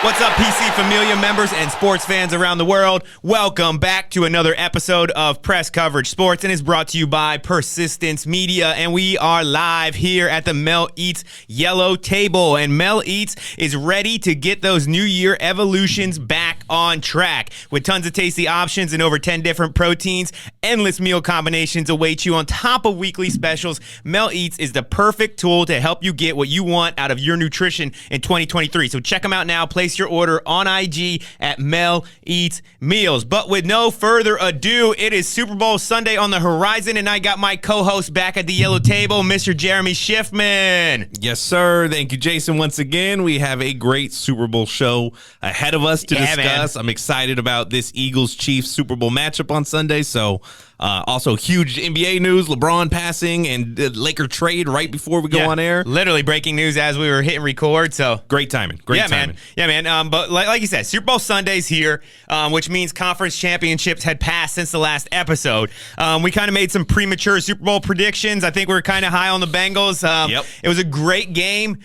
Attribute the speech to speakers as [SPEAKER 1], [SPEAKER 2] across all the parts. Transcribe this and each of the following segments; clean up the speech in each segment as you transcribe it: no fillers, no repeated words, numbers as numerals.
[SPEAKER 1] What's up, PC Familia members and sports fans around the world? Welcome back to another episode of Press Coverage Sports, and it's brought to you by Persistence Media, and we are live here at the Mel Eats Yellow Table, and Mel Eats is ready to get those New Year evolutions back on track. With tons of tasty options and over 10 different proteins, endless meal combinations await you on top of weekly specials. Mel Eats is the perfect tool to help you get what you want out of your nutrition in 2023. So check them out now. Place your order on IG at Mel Eats Meals. But with no further ado, it is Super Bowl Sunday on the horizon, and I got my co-host back at the yellow table, Mr. Jeremy Schiffman.
[SPEAKER 2] Yes, sir. Thank you, Jason. Once again, we have a great Super Bowl show ahead of us to discuss. Man. I'm excited about this Eagles-Chiefs Super Bowl matchup on Sunday. So, also huge NBA news, LeBron passing and the Laker trade right before we go on air.
[SPEAKER 1] Literally breaking news as we were hitting record. So
[SPEAKER 2] great timing. Great timing.
[SPEAKER 1] Man. But like you said, Super Bowl Sunday's here, which means conference championships had passed since the last episode. We kind of made some premature Super Bowl predictions. I think we were kind of high on the Bengals. It was a great game.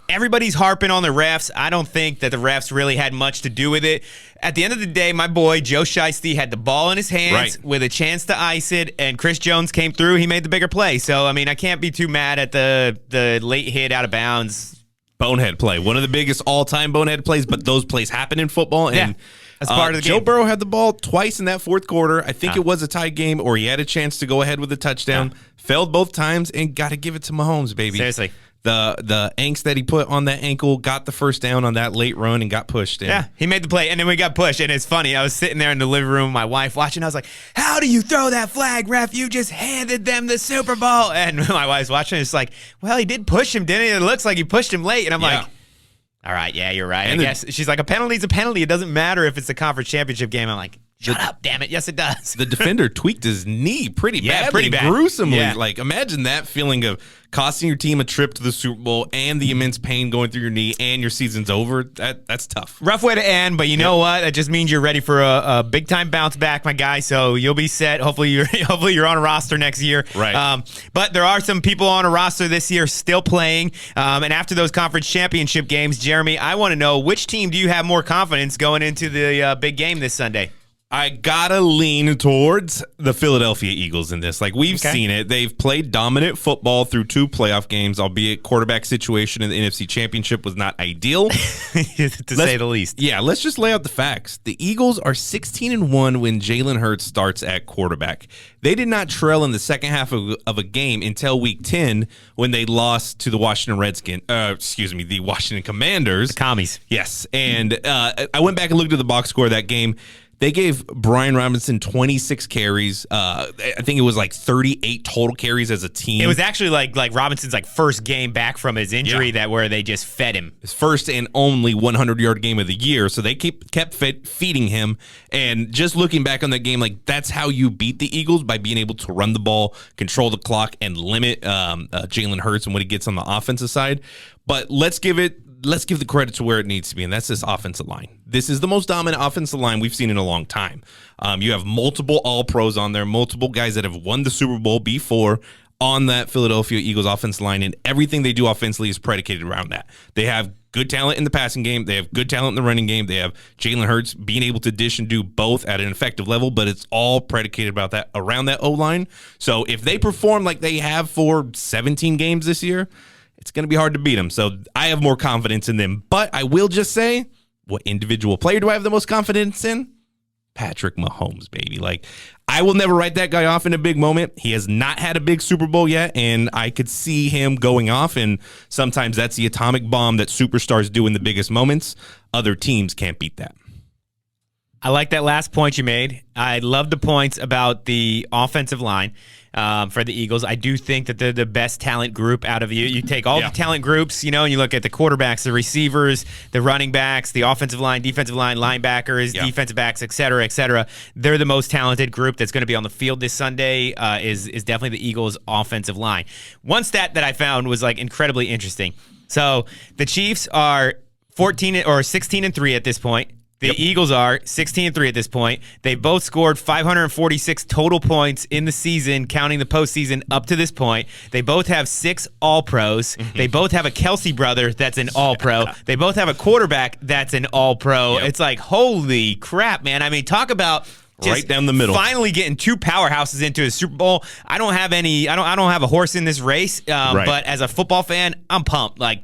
[SPEAKER 1] Everybody's harping on the refs. I don't think that the refs really had much to do with it. At the end of the day, my boy Joe Shiesty had the ball in his hands with a chance to ice it, and Chris Jones came through. He made the bigger play. So, I mean, I can't be too mad at the late hit out of bounds.
[SPEAKER 2] Bonehead play. One of the biggest all-time bonehead plays, but those plays happen in football. And
[SPEAKER 1] that's part of the game.
[SPEAKER 2] Joe Burrow had the ball twice in that fourth quarter. I think it was a tie game, or he had a chance to go ahead with a touchdown. Failed both times, and got to give it to Mahomes, baby.
[SPEAKER 1] Seriously.
[SPEAKER 2] The angst that he put on that ankle, got the first down on that late run and got pushed in.
[SPEAKER 1] Yeah, he made the play, and then we got pushed. And it's funny, I was sitting there in the living room with my wife watching. I was like, how do you throw that flag, ref? You just handed them the Super Bowl. And my wife's watching, it's like, well, he did push him, didn't he? It looks like he pushed him late. And I'm like, all right, yeah, you're right. And I guess she's like, a penalty's a penalty. It doesn't matter if it's a conference championship game. I'm like, shut up, damn it. Yes, it does.
[SPEAKER 2] The defender tweaked his knee pretty badly,
[SPEAKER 1] pretty bad.
[SPEAKER 2] Gruesomely.
[SPEAKER 1] Yeah.
[SPEAKER 2] Like, imagine that feeling of costing your team a trip to the Super Bowl and the immense pain going through your knee and your season's over. That's tough.
[SPEAKER 1] Rough way to end, but you know what? That just means you're ready for a big time bounce back, my guy. So you'll be set. Hopefully you're on a roster next year.
[SPEAKER 2] Right.
[SPEAKER 1] But there are some people on a roster this year still playing. And after those conference championship games, Jeremy, I want to know, which team do you have more confidence going into the big game this Sunday?
[SPEAKER 2] I gotta lean towards the Philadelphia Eagles in this. Like, we've seen it. They've played dominant football through 2 playoff games, albeit quarterback situation in the NFC Championship was not ideal.
[SPEAKER 1] to say the least.
[SPEAKER 2] Yeah, let's just lay out the facts. The Eagles are 16-1 when Jalen Hurts starts at quarterback. They did not trail in the second half of a game until week 10 when they lost to the Washington the Washington Commanders.
[SPEAKER 1] The Commies.
[SPEAKER 2] Yes, and I went back and looked at the box score of that game. They gave Brian Robinson 26 carries. I think it was like 38 total carries as a team.
[SPEAKER 1] It was actually like Robinson's first game back from his injury where they just fed him.
[SPEAKER 2] His first and only 100-yard game of the year. So they kept feeding him. And just looking back on that game, that's how you beat the Eagles, by being able to run the ball, control the clock, and limit Jalen Hurts and what he gets on the offensive side. But let's give the credit to where it needs to be, and that's this offensive line. This is the most dominant offensive line we've seen in a long time. You have multiple All-Pros on there, multiple guys that have won the Super Bowl before on that Philadelphia Eagles offensive line, and everything they do offensively is predicated around that. They have good talent in the passing game. They have good talent in the running game. They have Jalen Hurts being able to dish and do both at an effective level, but it's all predicated around that O-line. So if they perform like they have for 17 games this year, it's going to be hard to beat them. So I have more confidence in them. But I will just say, what individual player do I have the most confidence in? Patrick Mahomes, baby. I will never write that guy off in a big moment. He has not had a big Super Bowl yet, and I could see him going off, and sometimes that's the atomic bomb that superstars do in the biggest moments. Other teams can't beat that.
[SPEAKER 1] I like that last point you made. I love the points about the offensive line for the Eagles. I do think that they're the best talent group out of you. You take all the talent groups, and you look at the quarterbacks, the receivers, the running backs, the offensive line, defensive line, linebackers, defensive backs, et cetera, et cetera. They're the most talented group that's going to be on the field this Sunday is definitely the Eagles' offensive line. One stat that I found was incredibly interesting. So the Chiefs are 16-3 at this point. The Eagles are 16-3 at this point. They both scored 546 total points in the season, counting the postseason up to this point. They both have 6 All-Pros. They both have a Kelsey brother that's an All-Pro. They both have a quarterback that's an All-Pro. It's like, holy crap, man. I mean, talk about
[SPEAKER 2] right down the middle.
[SPEAKER 1] Finally getting 2 powerhouses into a Super Bowl. I don't have a horse in this race, but as a football fan, I'm pumped. Like,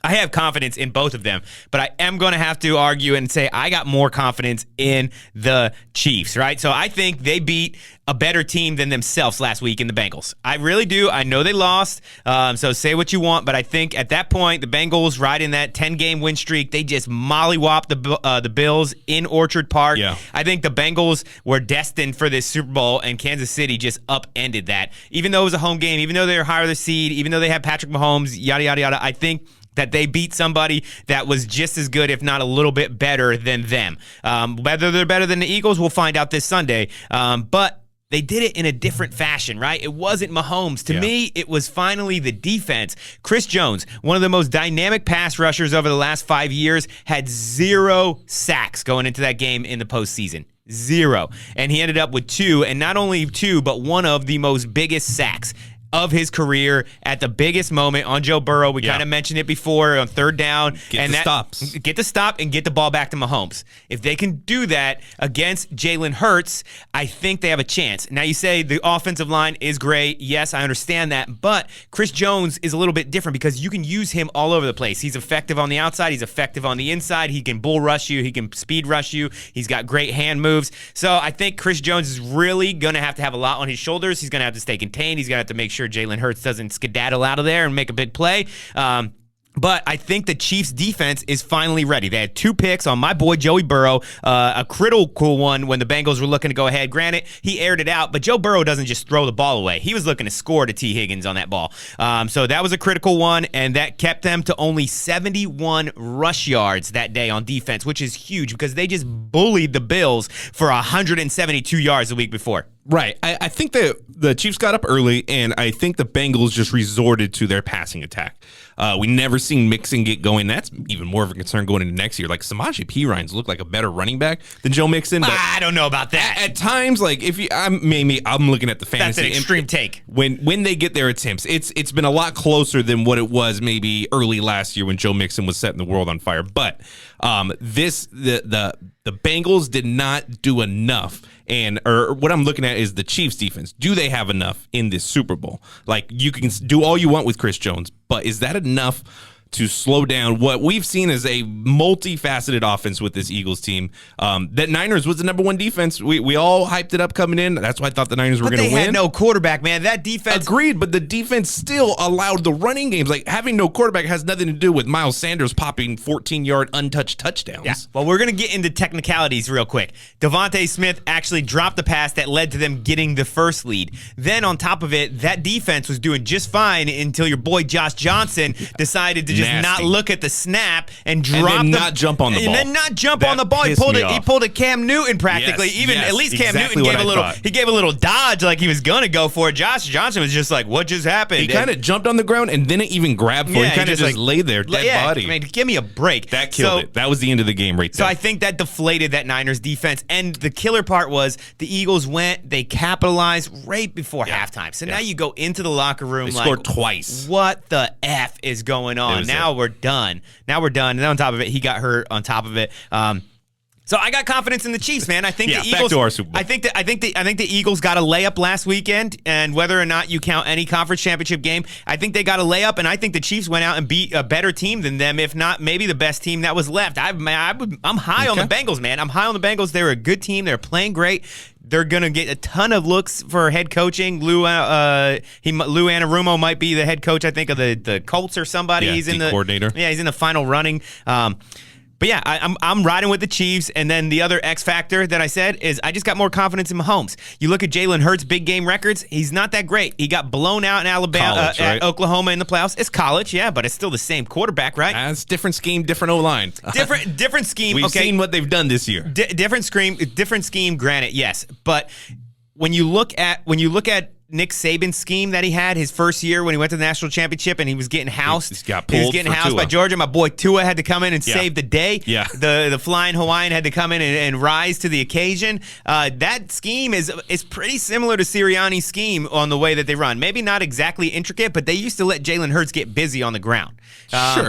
[SPEAKER 1] I have confidence in both of them, but I am going to have to argue and say I got more confidence in the Chiefs, right? So I think they beat a better team than themselves last week in the Bengals. I really do. I know they lost, so say what you want, but I think at that point, the Bengals riding that 10-game win streak, they just mollywopped the Bills in Orchard Park.
[SPEAKER 2] Yeah.
[SPEAKER 1] I think the Bengals were destined for this Super Bowl, and Kansas City just upended that. Even though it was a home game, even though they were higher the seed, even though they had Patrick Mahomes, yada, yada, yada, I think that they beat somebody that was just as good, if not a little bit better than them. Whether they're better than the Eagles, we'll find out this Sunday. But they did it in a different fashion, right? It wasn't Mahomes. To me, it was finally the defense. Chris Jones, one of the most dynamic pass rushers over the last 5 years, had 0 sacks going into that game in the postseason. 0. And he ended up with 2, and not only 2, but one of the most biggest sacks of his career at the biggest moment on Joe Burrow. We kind of mentioned it before on 3rd down.
[SPEAKER 2] Get the stop
[SPEAKER 1] and get the ball back to Mahomes. If they can do that against Jalen Hurts, I think they have a chance. Now, you say the offensive line is great. Yes, I understand that. But Chris Jones is a little bit different because you can use him all over the place. He's effective on the outside. He's effective on the inside. He can bull rush you. He can speed rush you. He's got great hand moves. So I think Chris Jones is really going to have a lot on his shoulders. He's going to have to stay contained. He's going to have to make sure Jalen Hurts doesn't skedaddle out of there and make a big play. But I think the Chiefs' defense is finally ready. They had 2 picks on my boy Joey Burrow, a critical one when the Bengals were looking to go ahead. Granted, he aired it out, but Joe Burrow doesn't just throw the ball away. He was looking to score to T. Higgins on that ball. So that was a critical one, and that kept them to only 71 rush yards that day on defense, which is huge because they just bullied the Bills for 172 yards the week before.
[SPEAKER 2] Right. I think that the Chiefs got up early, and I think the Bengals just resorted to their passing attack. We never seen Mixon get going. That's even more of a concern going into next year. Like, Samaje Perine looked like a better running back than Joe Mixon. But
[SPEAKER 1] I don't know about that.
[SPEAKER 2] At times, like, I'm looking at the fantasy.
[SPEAKER 1] That's an extreme take.
[SPEAKER 2] When they get their attempts, it's been a lot closer than what it was maybe early last year when Joe Mixon was setting the world on fire. But the Bengals did not do enough. Or what I'm looking at is the Chiefs defense. Do they have enough in this Super Bowl? Like, you can do all you want with Chris Jones, but is that enough to slow down what we've seen as a multifaceted offense with this Eagles team? That Niners was the number 1 defense. We all hyped it up coming in. That's why I thought the Niners were going to win.
[SPEAKER 1] They had no quarterback, man. That defense.
[SPEAKER 2] Agreed, but the defense still allowed the running games. Like, having no quarterback has nothing to do with Miles Sanders popping 14-yard untouched touchdowns.
[SPEAKER 1] Yeah. Well, we're going to get into technicalities real quick. Devontae Smith actually dropped the pass that led to them getting the first lead. Then on top of it, that defense was doing just fine until your boy Josh Johnson decided to just not look at the snap and drop
[SPEAKER 2] not jump on the ball.
[SPEAKER 1] And then not jump on the ball. He pulled a Cam Newton practically. At least Cam Newton gave a little dodge like he was gonna go for it. Josh Johnson was just like, what just happened?
[SPEAKER 2] He kind of jumped on the ground and didn't even grab for it. He kind of just laid there, dead body.
[SPEAKER 1] I mean, give me a break.
[SPEAKER 2] That killed it. That was the end of the game right there.
[SPEAKER 1] So I think that deflated that Niners defense. And the killer part was the Eagles they capitalized right before halftime. So now you go into the locker room
[SPEAKER 2] they scored twice.
[SPEAKER 1] What the F is going on? Now we're done. And then on top of it, he got hurt on top of it. So I got confidence in the Chiefs, man. I think the Eagles.
[SPEAKER 2] Back to our Super Bowl.
[SPEAKER 1] I think the Eagles got a layup last weekend, and whether or not you count any conference championship game, I think they got a layup, and I think the Chiefs went out and beat a better team than them, if not maybe the best team that was left. I'm high on the Bengals, man. I'm high on the Bengals. They're a good team. They're playing great. They're going to get a ton of looks for head coaching. Lou Anarumo might be the head coach, I think, of the Colts or somebody.
[SPEAKER 2] Yeah,
[SPEAKER 1] he's in the
[SPEAKER 2] coordinator.
[SPEAKER 1] Yeah, he's in the final running. But yeah, I'm riding with the Chiefs. And then the other X factor that I said is I just got more confidence in Mahomes. You look at Jalen Hurts' big game records, he's not that great. He got blown out in Alabama, at Oklahoma in the playoffs. It's college, yeah, but it's still the same quarterback, right?
[SPEAKER 2] It's different scheme, different O-line.
[SPEAKER 1] Different scheme.
[SPEAKER 2] We've seen what they've done this year.
[SPEAKER 1] Different scheme, granted, yes. But when you look at Nick Saban's scheme that he had his first year when he went to the national championship and he was getting housed.
[SPEAKER 2] He got pulled. He was
[SPEAKER 1] getting housed by Georgia. My boy Tua had to come in and save the day.
[SPEAKER 2] Yeah.
[SPEAKER 1] The flying Hawaiian had to come in and rise to the occasion. That scheme is pretty similar to Sirianni's scheme on the way that they run. Maybe not exactly intricate, but they used to let Jalen Hurts get busy on the ground.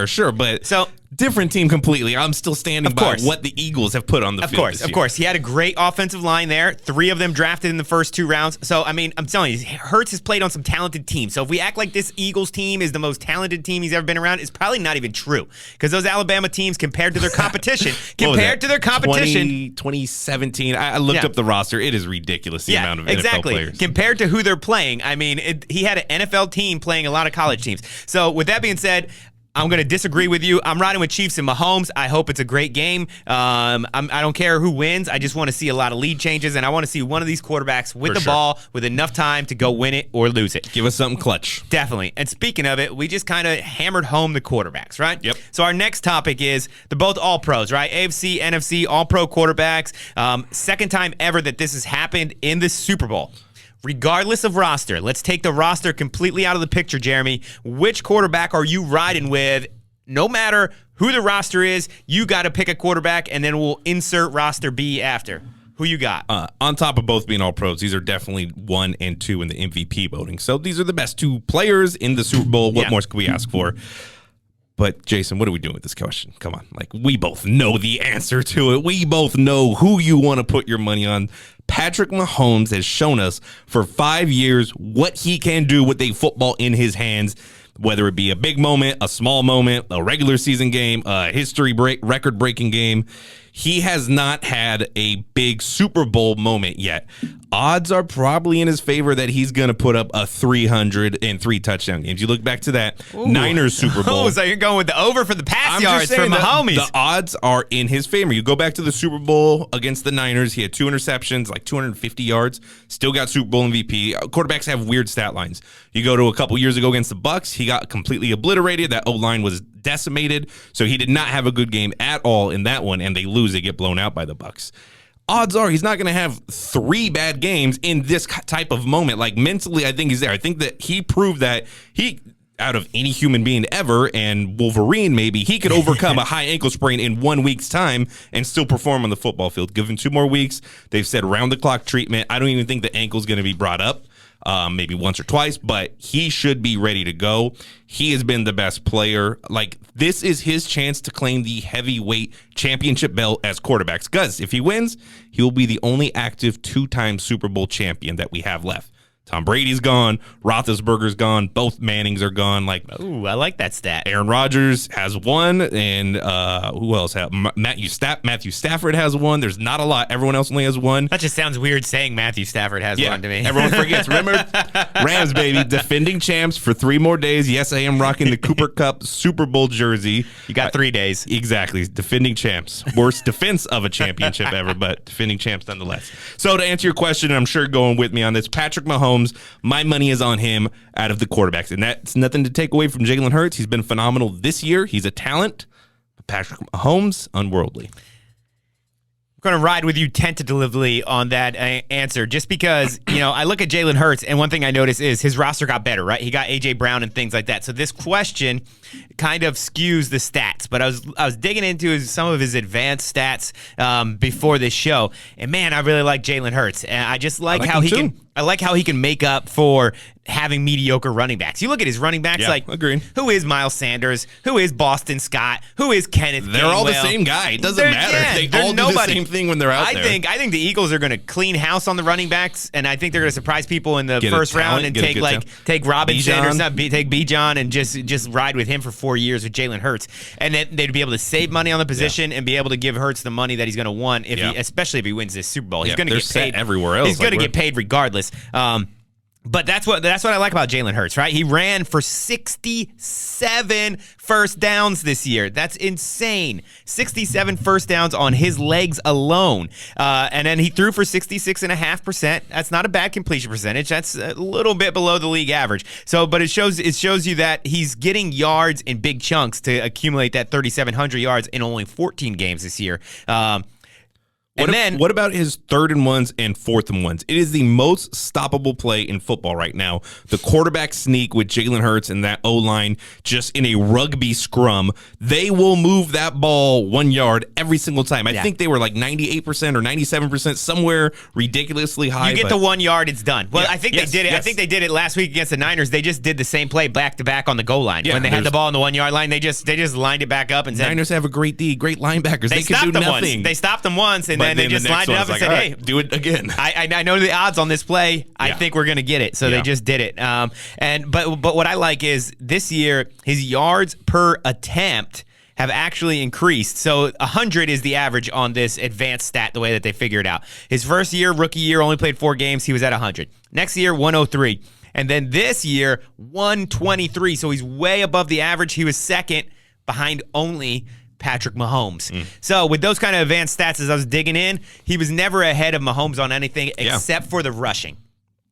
[SPEAKER 2] Sure, but different team completely. I'm still standing by what the Eagles have put on the field this year.
[SPEAKER 1] Of course. He had a great offensive line there. 3 of them drafted in the first 2 rounds. So, I mean, I'm telling you, Hurts has played on some talented teams. So if we act like this Eagles team is the most talented team he's ever been around, it's probably not even true. Because those Alabama teams, compared to their competition,
[SPEAKER 2] 2017, I looked up the roster. It is ridiculous, the amount of NFL players.
[SPEAKER 1] Compared to who they're playing, I mean, he had an NFL team playing a lot of college teams. So with that being said, I'm going to disagree with you. I'm riding with Chiefs and Mahomes. I hope it's a great game. I don't care who wins. I just want to see a lot of lead changes, and I want to see one of these quarterbacks with the ball with enough time to go win it or lose it.
[SPEAKER 2] Give us something clutch.
[SPEAKER 1] Definitely. And speaking of it, we just kind of hammered home the quarterbacks, right?
[SPEAKER 2] Yep.
[SPEAKER 1] So our next topic is they're both all-pros, right? AFC, NFC, all-pro quarterbacks. Second time ever that this has happened in the Super Bowl. Regardless of roster, let's take the roster completely out of the picture, Jeremy. Which quarterback are you riding with? No matter who the roster is, you got to pick a quarterback, and then we'll insert roster B after. Who you got?
[SPEAKER 2] On top of both being all pros, these are definitely 1 and 2 in the MVP voting. So these are the best 2 players in the Super Bowl. What more can we ask for? But, Jason, what are we doing with this question? Come on. Like, we both know the answer to it. We both know who you want to put your money on. Patrick Mahomes has shown us for 5 years what he can do with a football in his hands, whether it be a big moment, a small moment, a regular season game, a record-breaking game. He has not had a big Super Bowl moment yet. Odds are probably in his favor that he's going to put up a 303 touchdown games. You look back to that Niners Super Bowl.
[SPEAKER 1] Oh, so you're going with the over for the pass yards for Mahomes.
[SPEAKER 2] The odds are in his favor. You go back to the Super Bowl against the Niners. He had 2 interceptions, like 250 yards. Still got Super Bowl MVP. Quarterbacks have weird stat lines. You go to a couple years ago against the Bucs. He got completely obliterated. That O-line was decimated. So he did not have a good game at all in that one, and they lose. They get blown out by the Bucs. Odds are he's not going to have 3 bad games in this type of moment. Like, mentally, I think he's there. I think that he proved that he, out of any human being ever, and Wolverine maybe, he could overcome a high ankle sprain in 1 week's time and still perform on the football field. Give him 2 more weeks. They've said round-the-clock treatment. I don't even think the ankle's going to be brought up. Maybe once or twice, but he should be ready to go. He has been the best player. Like, this is his chance to claim the heavyweight championship belt as quarterbacks. Because if he wins, he will be the only active 2-time Super Bowl champion that we have left. Tom Brady's gone. Roethlisberger's gone. Both Mannings are gone. Like,
[SPEAKER 1] ooh, I like that stat.
[SPEAKER 2] Aaron Rodgers has 1, and who else? Matthew Stafford has 1. There's not a lot. Everyone else only has 1.
[SPEAKER 1] That just sounds weird saying Matthew Stafford has 1 to me.
[SPEAKER 2] Everyone forgets. Remember, Rams, baby, defending champs for 3 more days. Yes, I am rocking the Cooper Cup Super Bowl jersey.
[SPEAKER 1] You got 3 days.
[SPEAKER 2] Exactly. Defending champs. Worst defense of a championship ever, but defending champs nonetheless. So to answer your question, I'm sure going with me on this, Patrick Mahomes, my money is on him out of the quarterbacks. And that's nothing to take away from Jalen Hurts. He's been phenomenal this year. He's a talent. But Patrick Mahomes, unworldly.
[SPEAKER 1] I'm going to ride with you tentatively on that answer just because, I look at Jalen Hurts, and one thing I notice is his roster got better, right? He got A.J. Brown and things like that. So this question kind of skews the stats. But I was digging into some of his advanced stats before this show, and, man, I really like Jalen Hurts. And I just like how he can – I like how he can make up for having mediocre running backs. You look at his running backs,
[SPEAKER 2] agreed.
[SPEAKER 1] Who is Miles Sanders? Who is Boston Scott? Who is Kenneth Gainwell?
[SPEAKER 2] They're all the same guy. It doesn't matter. They all do the same thing when they're out there.
[SPEAKER 1] I think the Eagles are going to clean house on the running backs, and I think they're going to surprise people in the first round and take Robinson or something, take Bijan and just ride with him for 4 years with Jalen Hurts, and then they'd be able to save money on the position and be able to give Hurts the money that he's going to want especially if he wins this Super Bowl. He's going to get paid
[SPEAKER 2] everywhere else.
[SPEAKER 1] He's going to get paid regardless. But that's what I like about Jalen Hurts, right? He ran for 67 first downs this year. That's insane. 67 first downs on his legs alone. And then he threw for 66.5%. That's not a bad completion percentage. That's a little bit below the league average. But it shows you that he's getting yards in big chunks to accumulate that 3,700 yards in only 14 games this year.
[SPEAKER 2] What about his 3rd and 1s and 4th and 1s? It is the most stoppable play in football right now. The quarterback sneak with Jalen Hurts and that O-line just in a rugby scrum. They will move that ball 1 yard every single time. I think they were like 98% or 97%, somewhere ridiculously high.
[SPEAKER 1] You get the 1 yard, it's done. Well, I think they did it.
[SPEAKER 2] Yes.
[SPEAKER 1] I think they did it last week against the Niners. They just did the same play back to back on the goal line. When they had the ball on the 1 yard line, they just lined it back up and said,
[SPEAKER 2] Niners have a great D, great linebackers. They could do nothing.
[SPEAKER 1] They stopped them once, and then they just lined it up and said, "Hey,
[SPEAKER 2] do it again."
[SPEAKER 1] I know the odds on this play. I think we're gonna get it, so they just did it. But what I like is this year his yards per attempt have actually increased. So 100 is the average on this advanced stat, the way that they figure it out. His first year, rookie year, only played 4 games. He was at 100. Next year, 103. And then this year, 123. So he's way above the average. He was second behind only Patrick Mahomes. So with those kind of advanced stats, as I was digging in, he was never ahead of Mahomes on anything except for the rushing.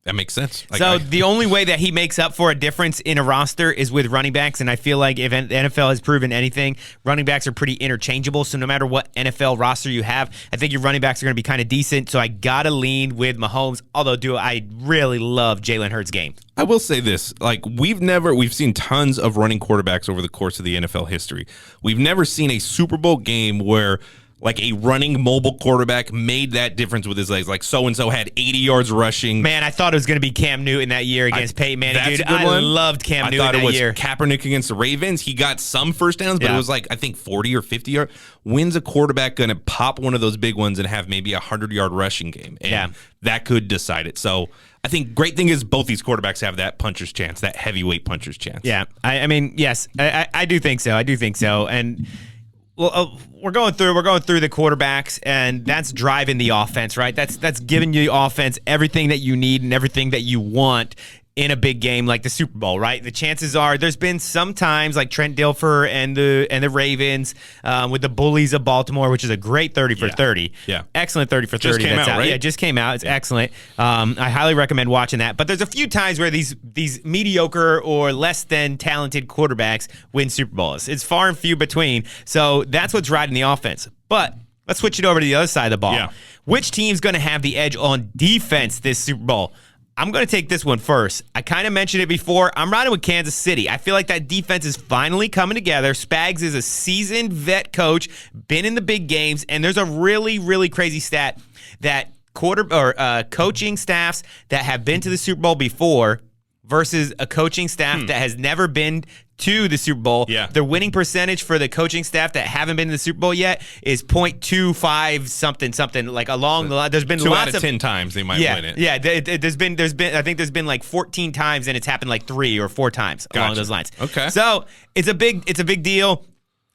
[SPEAKER 2] That makes sense.
[SPEAKER 1] The only way that he makes up for a difference in a roster is with running backs, and I feel like if the NFL has proven anything, running backs are pretty interchangeable, so no matter what NFL roster you have, I think your running backs are going to be kind of decent, so I got to lean with Mahomes, although I really love Jalen Hurts' game.
[SPEAKER 2] I will say this, we've seen tons of running quarterbacks over the course of the NFL history. We've never seen a Super Bowl game where a running mobile quarterback made that difference with his legs. Like so-and-so had 80 yards rushing.
[SPEAKER 1] Man, I thought it was going to be Cam Newton that year against Peyton Manning. Dude, I loved Cam Newton that year.
[SPEAKER 2] I thought it was Kaepernick against the Ravens. He got some first downs, but it was I think 40 or 50 yards. When's a quarterback going to pop one of those big ones and have maybe a 100-yard rushing game? And that could decide it. So I think great thing is both these quarterbacks have that puncher's chance, that heavyweight puncher's chance.
[SPEAKER 1] Yeah, I mean, yes, I do think so. And well, we're going through the quarterbacks, and that's driving the offense, right? That's giving you the offense everything that you need and everything that you want in a big game like the Super Bowl, right? The chances are there's been some times like Trent Dilfer and the Ravens with the Bullies of Baltimore, which is a great 30 for 30.
[SPEAKER 2] Yeah.
[SPEAKER 1] Excellent 30 for 30.
[SPEAKER 2] Just came out, right?
[SPEAKER 1] Yeah, it just came out. It's excellent. I highly recommend watching that. But there's a few times where these mediocre or less than talented quarterbacks win Super Bowls. It's far and few between. So that's what's riding the offense. But let's switch it over to the other side of the ball.
[SPEAKER 2] Yeah.
[SPEAKER 1] Which team's going to have the edge on defense this Super Bowl? I'm going to take this one first. I kind of mentioned it before. I'm riding with Kansas City. I feel like that defense is finally coming together. Spags is a seasoned vet coach, been in the big games, and there's a really, really crazy stat that coaching staffs that have been to the Super Bowl before versus a coaching staff that has never been to the Super Bowl.
[SPEAKER 2] Yeah.
[SPEAKER 1] The winning percentage for the coaching staff that haven't been to the Super Bowl yet is .25 something like along the line. There's been
[SPEAKER 2] 2
[SPEAKER 1] lots
[SPEAKER 2] out of 10 times they might win it.
[SPEAKER 1] Yeah, there's been I think there's been like 14 times and it's happened like 3 or 4 times along those lines.
[SPEAKER 2] Okay.
[SPEAKER 1] So it's a big deal.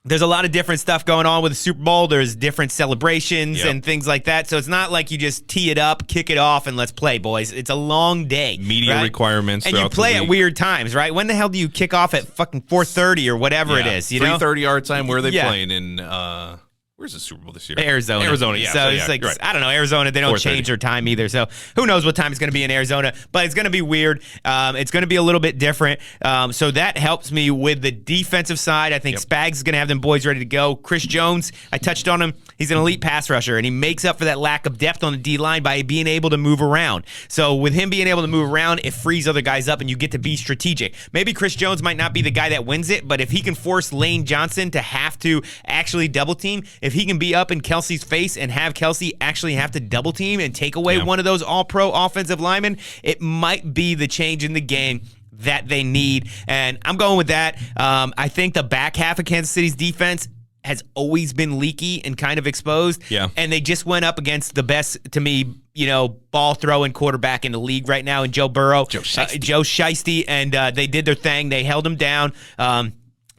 [SPEAKER 1] There's a lot of different stuff going on with the Super Bowl. There's different celebrations and things like that. So it's not like you just tee it up, kick it off, and let's play, boys. It's a long day.
[SPEAKER 2] Media requirements.
[SPEAKER 1] And you play at weird times, right? When the hell do you kick off at fucking 4:30 or whatever it is?
[SPEAKER 2] 3:30 our time. Where are they playing in? Where's the Super Bowl this year?
[SPEAKER 1] Arizona,
[SPEAKER 2] yeah.
[SPEAKER 1] So it's like, right. I don't know, Arizona, they don't change their time either. So who knows what time it's going to be in Arizona, but it's going to be weird. It's going to be a little bit different. So that helps me with the defensive side. I think Spags is going to have them boys ready to go. Chris Jones, I touched on him. He's an elite pass rusher, and he makes up for that lack of depth on the D-line by being able to move around. So with him being able to move around, it frees other guys up, and you get to be strategic. Maybe Chris Jones might not be the guy that wins it, but if he can force Lane Johnson to have to actually double team, if he can be up in Kelsey's face and have Kelsey actually have to double team and take away one of those all-pro offensive linemen, it might be the change in the game that they need. And I'm going with that. I think the back half of Kansas City's defense has always been leaky and kind of exposed.
[SPEAKER 2] Yeah.
[SPEAKER 1] And they just went up against the best, to me, ball throwing quarterback in the league right now in Joe Burrow. Joe Shiesty. And they did their thing. They held him down.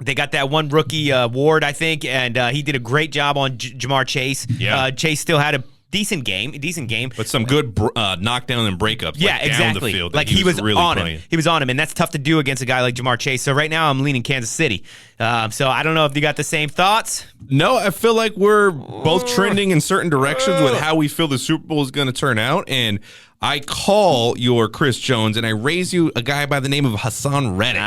[SPEAKER 1] They got that one rookie, Ward, I think, and he did a great job on Jamar Chase. Yeah. Chase still had a decent game.
[SPEAKER 2] But some good knockdown and breakups
[SPEAKER 1] exactly.
[SPEAKER 2] down the field.
[SPEAKER 1] Like he was
[SPEAKER 2] really
[SPEAKER 1] on
[SPEAKER 2] playing.
[SPEAKER 1] him. He was on him, and that's tough to do against a guy like Jamar Chase. So right now I'm leaning Kansas City. So I don't know if you got the same thoughts.
[SPEAKER 2] No, I feel like we're both trending in certain directions with how we feel the Super Bowl is going to turn out, and I call your Chris Jones, and I raise you a guy by the name of Hassan Reddick,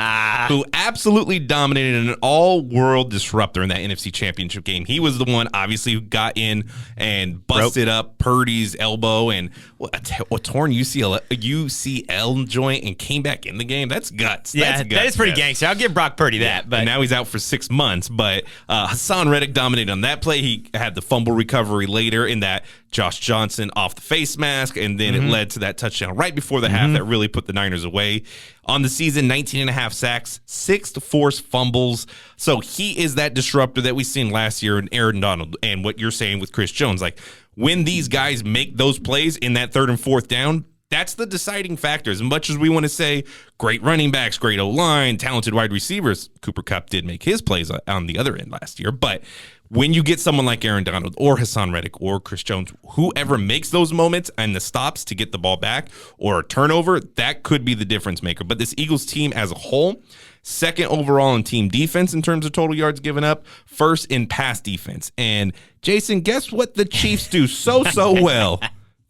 [SPEAKER 2] who absolutely dominated an all-world disruptor in that NFC Championship game. He was the one, obviously, who got in and busted up Purdy's elbow and a torn UCL joint and came back in the game. That's guts.
[SPEAKER 1] Yeah,
[SPEAKER 2] That's guts,
[SPEAKER 1] that is pretty gangster. I'll give Brock Purdy that. But
[SPEAKER 2] and now he's out for 6 months. But Hassan Reddick dominated on that play. He had the fumble recovery later in that Josh Johnson off the face mask, and then it led to that touchdown right before the half that really put the Niners away. On the season, 19 and a half sacks, 6 forced fumbles. So he is that disruptor that we seen last year in Aaron Donald. And what you're saying with Chris Jones, like when these guys make those plays in that 3rd and 4th down, that's the deciding factor. As much as we want to say great running backs, great O-line, talented wide receivers, Cooper Kupp did make his plays on the other end last year. But when you get someone like Aaron Donald or Hassan Reddick or Chris Jones, whoever makes those moments and the stops to get the ball back or a turnover, that could be the difference maker. But this Eagles team as a whole, 2nd overall in team defense in terms of total yards given up, 1st in pass defense. And Jason, guess what the Chiefs do so well?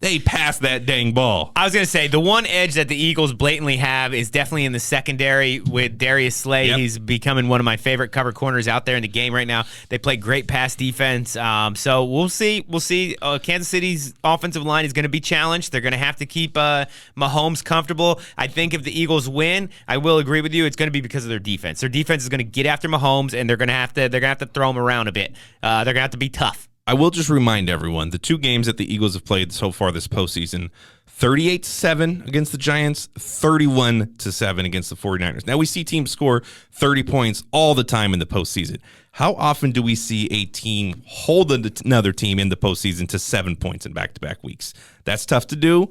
[SPEAKER 2] They pass that dang ball.
[SPEAKER 1] I was going to say, the one edge that the Eagles blatantly have is definitely in the secondary with Darius Slay. Yep. He's becoming one of my favorite cover corners out there in the game right now. They play great pass defense. So we'll see. Kansas City's offensive line is going to be challenged. They're going to have to keep Mahomes comfortable. I think if the Eagles win, I will agree with you, it's going to be because of their defense. Their defense is going to get after Mahomes, and they're going to have to throw him around a bit. They're going to have to be tough.
[SPEAKER 2] I will just remind everyone, the 2 games that the Eagles have played so far this postseason, 38-7 against the Giants, 31-7 against the 49ers. Now, we see teams score 30 points all the time in the postseason. How often do we see a team hold another team in the postseason to 7 points in back-to-back weeks? That's tough to do.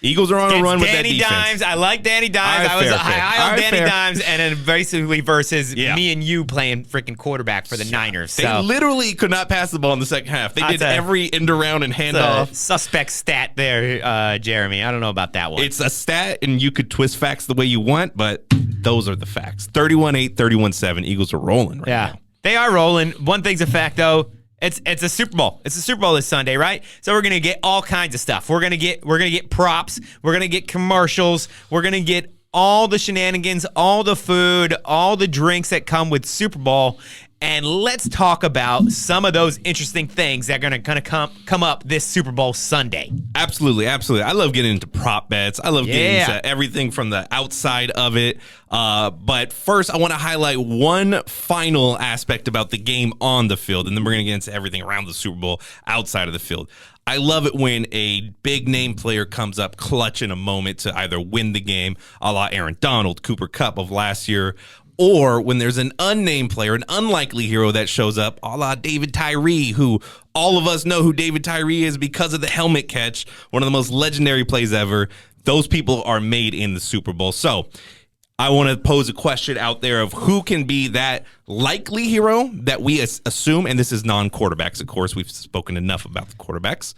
[SPEAKER 2] Eagles are on a run with that defense.
[SPEAKER 1] Danny Dimes. I like Danny Dimes. I was high on Danny Dimes, and then basically versus me and you playing freaking quarterback for the Niners.
[SPEAKER 2] They literally could not pass the ball in the second half. They did every end around and handoff.
[SPEAKER 1] Suspect stat there, Jeremy. I don't know about that one.
[SPEAKER 2] It's a stat, and you could twist facts the way you want, but those are the facts. 31-8, 31-7. Eagles are rolling right now.
[SPEAKER 1] They are rolling. One thing's a fact, though. It's a Super Bowl. It's a Super Bowl this Sunday, right? So we're gonna get all kinds of stuff. We're gonna get props. We're gonna get commercials. We're gonna get all the shenanigans, all the food, all the drinks that come with Super Bowl. And let's talk about some of those interesting things that are gonna come up this Super Bowl Sunday.
[SPEAKER 2] Absolutely. I love getting into prop bets. I love getting into everything from the outside of it. But first, I want to highlight one final aspect about the game on the field, and then we're going to get into everything around the Super Bowl outside of the field. I love it when a big name player comes up clutch in a moment to either win the game, a la Aaron Donald, Cooper Kupp of last year, or when there's an unnamed player, an unlikely hero that shows up, a la David Tyree, who all of us know who David Tyree is because of the helmet catch, one of the most legendary plays ever. Those people are made in the Super Bowl. So I want to pose a question out there of who can be that likely hero that we assume, and this is non-quarterbacks, of course. We've spoken enough about the quarterbacks.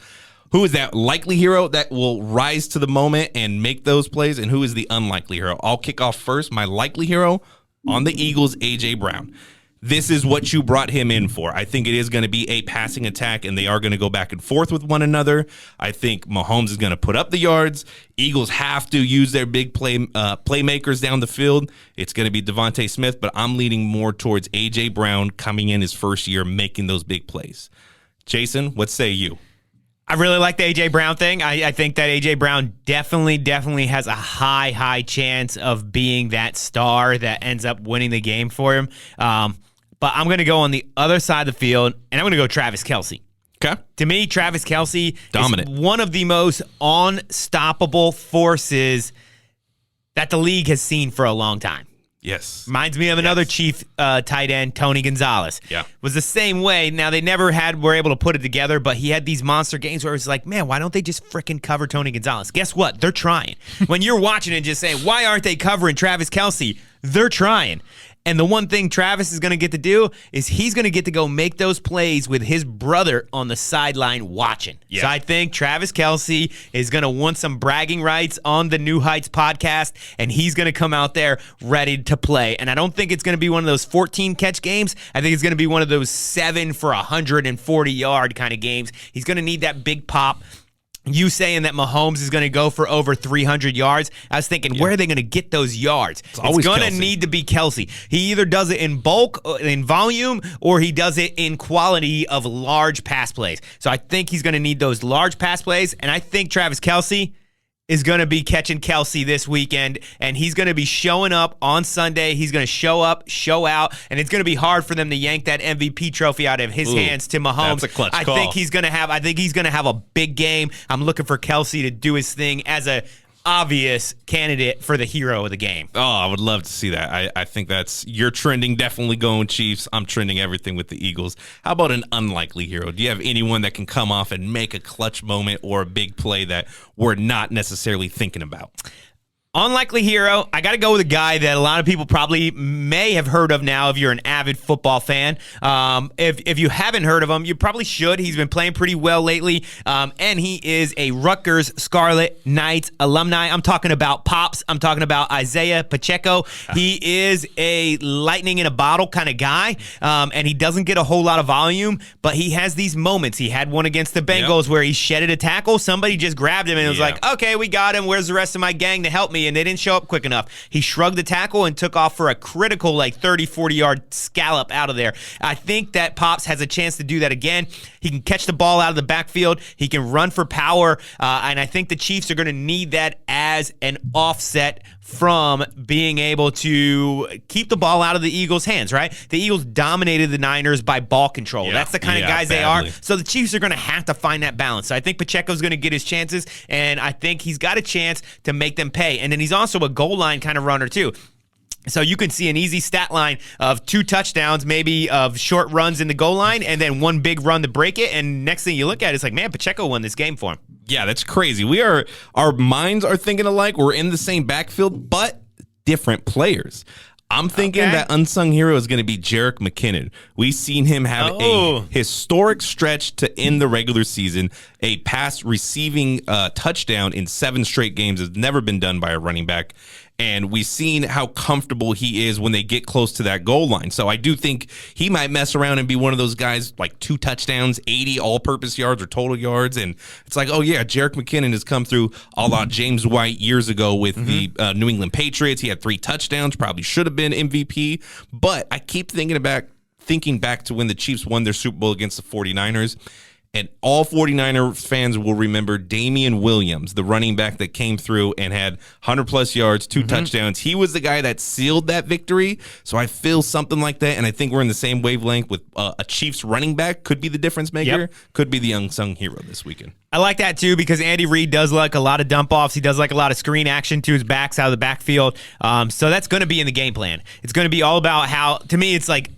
[SPEAKER 2] Who is that likely hero that will rise to the moment and make those plays, and who is the unlikely hero? I'll kick off first. My likely hero on the Eagles, A.J. Brown. This is what you brought him in for. I think it is going to be a passing attack, and they are going to go back and forth with one another. I think Mahomes is going to put up the yards. Eagles have to use their big playmakers down the field. It's going to be Devontae Smith, but I'm leaning more towards A.J. Brown coming in his first year, making those big plays. Jason, what say you?
[SPEAKER 1] I really like the A.J. Brown thing. I think that A.J. Brown definitely has a high chance of being that star that ends up winning the game for him. But I'm going to go on the other side of the field, and I'm going to go Travis Kelce.
[SPEAKER 2] Okay.
[SPEAKER 1] To me, Travis Kelce
[SPEAKER 2] dominant.
[SPEAKER 1] Is one of the most unstoppable forces that the league has seen for a long time.
[SPEAKER 2] Yes.
[SPEAKER 1] Reminds me of another Chief tight end, Tony Gonzalez.
[SPEAKER 2] Yeah.
[SPEAKER 1] Was the same way. Now, they never were able to put it together, but he had these monster games where it was like, man, why don't they just freaking cover Tony Gonzalez? Guess what? They're trying. When you're watching and just saying, why aren't they covering Travis Kelce? They're trying. And the one thing Travis is going to get to do is he's going to get to go make those plays with his brother on the sideline watching. Yeah. So I think Travis Kelce is going to want some bragging rights on the New Heights podcast, and he's going to come out there ready to play. And I don't think it's going to be one of those 14-catch games. I think it's going to be one of those 7 for 140-yard kind of games. He's going to need that big pop. you saying that Mahomes is going to go for over 300 yards, I was thinking, where are they going to get those yards? It's going to need to be Kelsey. He either does it in bulk, in volume, or he does it in quality of large pass plays. So I think he's going to need those large pass plays, and I think Travis Kelce is going to be catching Kelsey this weekend, and he's going to be showing up on Sunday. He's going to show up, show out, and it's going to be hard for them to yank that MVP trophy out of his hands to Mahomes.
[SPEAKER 2] That's a clutch
[SPEAKER 1] I
[SPEAKER 2] call.
[SPEAKER 1] think he's going to have a big game. I'm looking for Kelsey to do his thing as a obvious candidate for the hero of the game.
[SPEAKER 2] Oh, I would love to see that. I think you're trending, definitely going Chiefs. I'm trending everything with the Eagles. How about an unlikely hero? Do you have anyone that can come off and make a clutch moment or a big play that we're not necessarily thinking about?
[SPEAKER 1] Unlikely hero, I got to go with a guy that a lot of people probably may have heard of now if you're an avid football fan. If you haven't heard of him, you probably should. He's been playing pretty well lately, and he is a Rutgers Scarlet Knights alumni. I'm talking about Pops. I'm talking about Isaiah Pacheco. He is a lightning in a bottle kind of guy, and he doesn't get a whole lot of volume, but he has these moments. He had one against the Bengals where he shedded a tackle. Somebody just grabbed him and was like, okay, we got him. Where's the rest of my gang to help me? And they didn't show up quick enough. He shrugged the tackle and took off for a critical 30, 40-yard scallop out of there. I think that Pops has a chance to do that again. He can catch the ball out of the backfield. He can run for power. And I think the Chiefs are going to need that as an offset from being able to keep the ball out of the Eagles' hands, right? The Eagles dominated the Niners by ball control. That's the kind of guys they are. So the Chiefs are going to have to find that balance. So I think Pacheco's going to get his chances, and I think he's got a chance to make them pay. And then he's also a goal line kind of runner, too. So you can see an easy stat line of 2 touchdowns, maybe of short runs in the goal line, and then one big run to break it. And next thing you look at, it's like, man, Pacheco won this game for him.
[SPEAKER 2] Yeah, that's crazy. Our minds are thinking alike. We're in the same backfield, but different players. I'm thinking that unsung hero is going to be Jerick McKinnon. We've seen him have a historic stretch to end the regular season. A pass receiving touchdown in 7 straight games has never been done by a running back. And we've seen how comfortable he is when they get close to that goal line. So I do think he might mess around and be one of those guys, like 2 touchdowns, 80 all-purpose yards or total yards. And it's like, oh, yeah, Jerick McKinnon has come through a la James White years ago with the New England Patriots. He had 3 touchdowns, probably should have been MVP. But I keep thinking back to when the Chiefs won their Super Bowl against the 49ers. And all 49er fans will remember Damian Williams, the running back that came through and had 100-plus yards, 2 touchdowns. He was the guy that sealed that victory. So I feel something like that, and I think we're in the same wavelength with a Chiefs running back. Could be the difference maker. Could be the unsung hero this weekend.
[SPEAKER 1] I like that, too, because Andy Reid does like a lot of dump-offs. He does like a lot of screen action to his backs out of the backfield. So that's going to be in the game plan. It's going to be all about how, to me, it's like,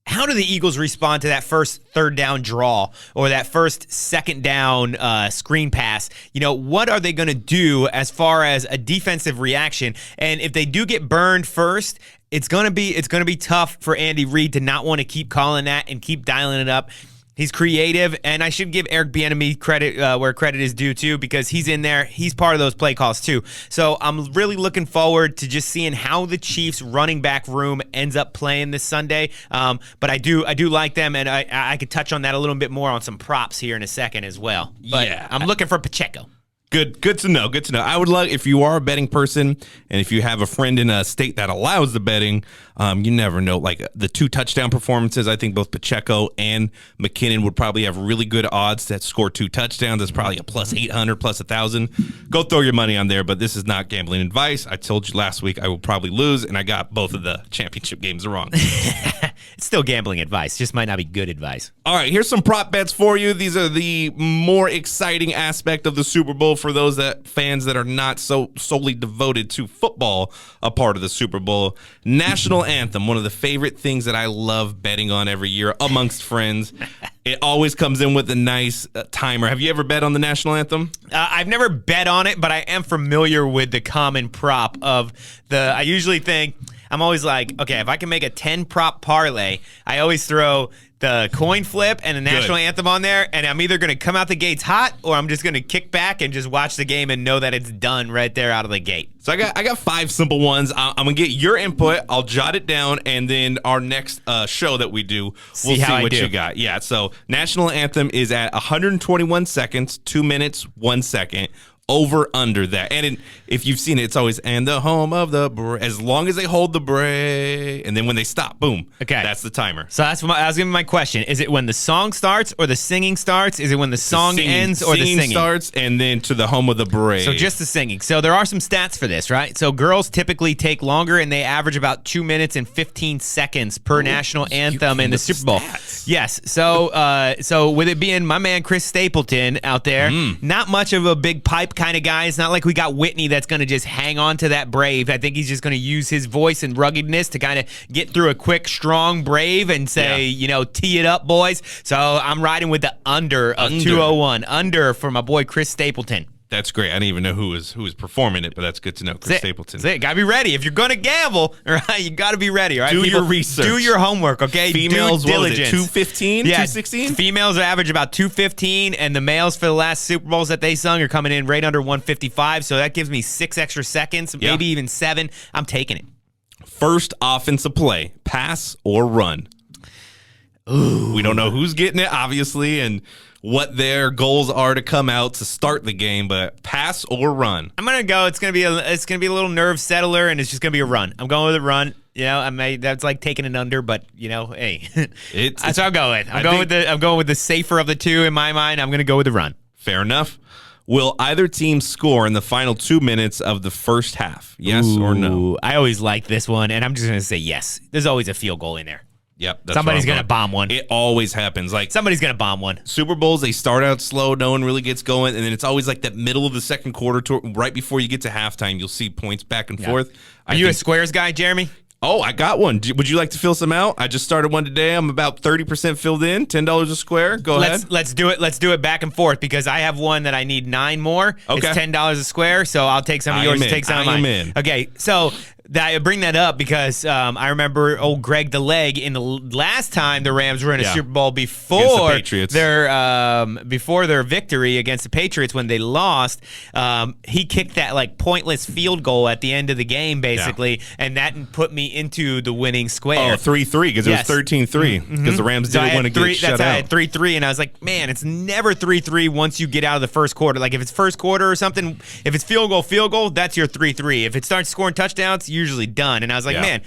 [SPEAKER 1] how do the Eagles respond to that first 3rd down draw or that first 2nd down screen pass? You know, what are they going to do as far as a defensive reaction? And if they do get burned first, it's going to be tough for Andy Reid to not want to keep calling that and keep dialing it up. He's creative, and I should give Eric Bieniemy credit where credit is due, too, because he's in there. He's part of those play calls, too. So I'm really looking forward to just seeing how the Chiefs' running back room ends up playing this Sunday. But I do like them, and I could touch on that a little bit more on some props here in a second as well. But I'm looking for Pacheco.
[SPEAKER 2] Good to know. Good to know. I would love, if you are a betting person and if you have a friend in a state that allows the betting, you never know. Like the 2 touchdown performances, I think both Pacheco and McKinnon would probably have really good odds to score 2 touchdowns. That's probably a plus 800, plus 1,000. Go throw your money on there, but this is not gambling advice. I told you last week I will probably lose, and I got both of the championship games wrong.
[SPEAKER 1] It's still gambling advice. Just might not be good advice.
[SPEAKER 2] All right, here's some prop bets for you. These are the more exciting aspect of the Super Bowl for those fans that are not so solely devoted to football, a part of the Super Bowl. National Anthem, one of the favorite things that I love betting on every year amongst friends. It always comes in with a nice timer. Have you ever bet on the National Anthem?
[SPEAKER 1] I've never bet on it, but I am familiar with the common prop of I usually think, I'm always like, okay, if I can make a 10 prop parlay, I always throw the coin flip and the national anthem on there, and I'm either going to come out the gates hot or I'm just going to kick back and just watch the game and know that it's done right there out of the gate.
[SPEAKER 2] So I got 5 simple ones. I'm going to get your input. I'll jot it down, and then our next show that we do, we'll see what you got. Yeah, so national anthem is at 121 seconds, 2 minutes, 1 second. Over under that. And if you've seen it, it's always and the home of the as long as they hold the bray, and then when they stop, boom.
[SPEAKER 1] Okay.
[SPEAKER 2] That's the timer.
[SPEAKER 1] So that's what I was giving my question. Is it when the song starts or the singing starts? Is it when the song ends or the singing
[SPEAKER 2] starts and then to the home of the bray?
[SPEAKER 1] So just the singing. So there are some stats for this, right? So girls typically take longer and they average about 2 minutes and 15 seconds per national anthem in the Super Bowl.
[SPEAKER 2] Stats.
[SPEAKER 1] Yes. So with it being my man Chris Stapleton out there, not much of a big pipe kind of guy. It's not like we got Whitney that's going to just hang on to that brave. I think he's just going to use his voice and ruggedness to kind of get through a quick, strong brave and say, tee it up, boys. So I'm riding with the under of 201. Under for my boy Chris Stapleton.
[SPEAKER 2] That's great. I didn't even know who was performing it, but that's good to know. Chris Stapleton.
[SPEAKER 1] That's it. Gotta be ready. If you're gonna gamble, all right, you gotta be ready. All right,
[SPEAKER 2] do your research.
[SPEAKER 1] Do your homework. Okay.
[SPEAKER 2] Females,
[SPEAKER 1] do diligence.
[SPEAKER 2] 215, 216.
[SPEAKER 1] Females average about 215, and the males for the last Super Bowls that they sung are coming in right under 155. So that gives me 6 extra seconds, maybe even 7. I'm taking it.
[SPEAKER 2] First offensive play: pass or run. Ooh. We don't know who's getting it, obviously, and what their goals are to come out to start the game, but pass or run.
[SPEAKER 1] I'm gonna go. It's gonna be a little nerve settler, and it's just gonna be a run. I'm going with a run. That's like taking an under, but hey, that's what I'll go with. I'm going with the safer of the two in my mind. I'm gonna go with the run.
[SPEAKER 2] Fair enough. Will either team score in the final 2 minutes of the first half? Yes or no?
[SPEAKER 1] I always like this one, and I'm just gonna say yes. There's always a field goal in there.
[SPEAKER 2] Yep.
[SPEAKER 1] Somebody's going to bomb one.
[SPEAKER 2] It always happens. Like
[SPEAKER 1] somebody's going to bomb one.
[SPEAKER 2] Super Bowls, they start out slow. No one really gets going. And then it's always like that middle of the second quarter, right before you get to halftime, you'll see points back and forth.
[SPEAKER 1] Are you a squares guy, Jeremy?
[SPEAKER 2] Oh, I got one. Would you like to fill some out? I just started one today. I'm about 30% filled in. $10 a square. Go ahead.
[SPEAKER 1] Let's do it. Let's do it back and forth because I have one that I need 9 more.
[SPEAKER 2] Okay.
[SPEAKER 1] It's $10 a square, so I'll take some of yours. Take some of mine. Okay, so I bring that up because I remember old Greg the Leg in the last time the Rams were in a Super Bowl before their victory against the Patriots when they lost. He kicked that like pointless field goal at the end of the game, basically, and that put me into the winning square.
[SPEAKER 2] Oh, 3-3 because it was 13-3 because the Rams didn't want to get shut out.
[SPEAKER 1] I had 3-3, and I was like, man, it's never 3-3 once you get out of the first quarter. Like if it's first quarter or something, if it's field goal, that's your 3-3. If it starts scoring touchdowns, usually done. And I was like, man,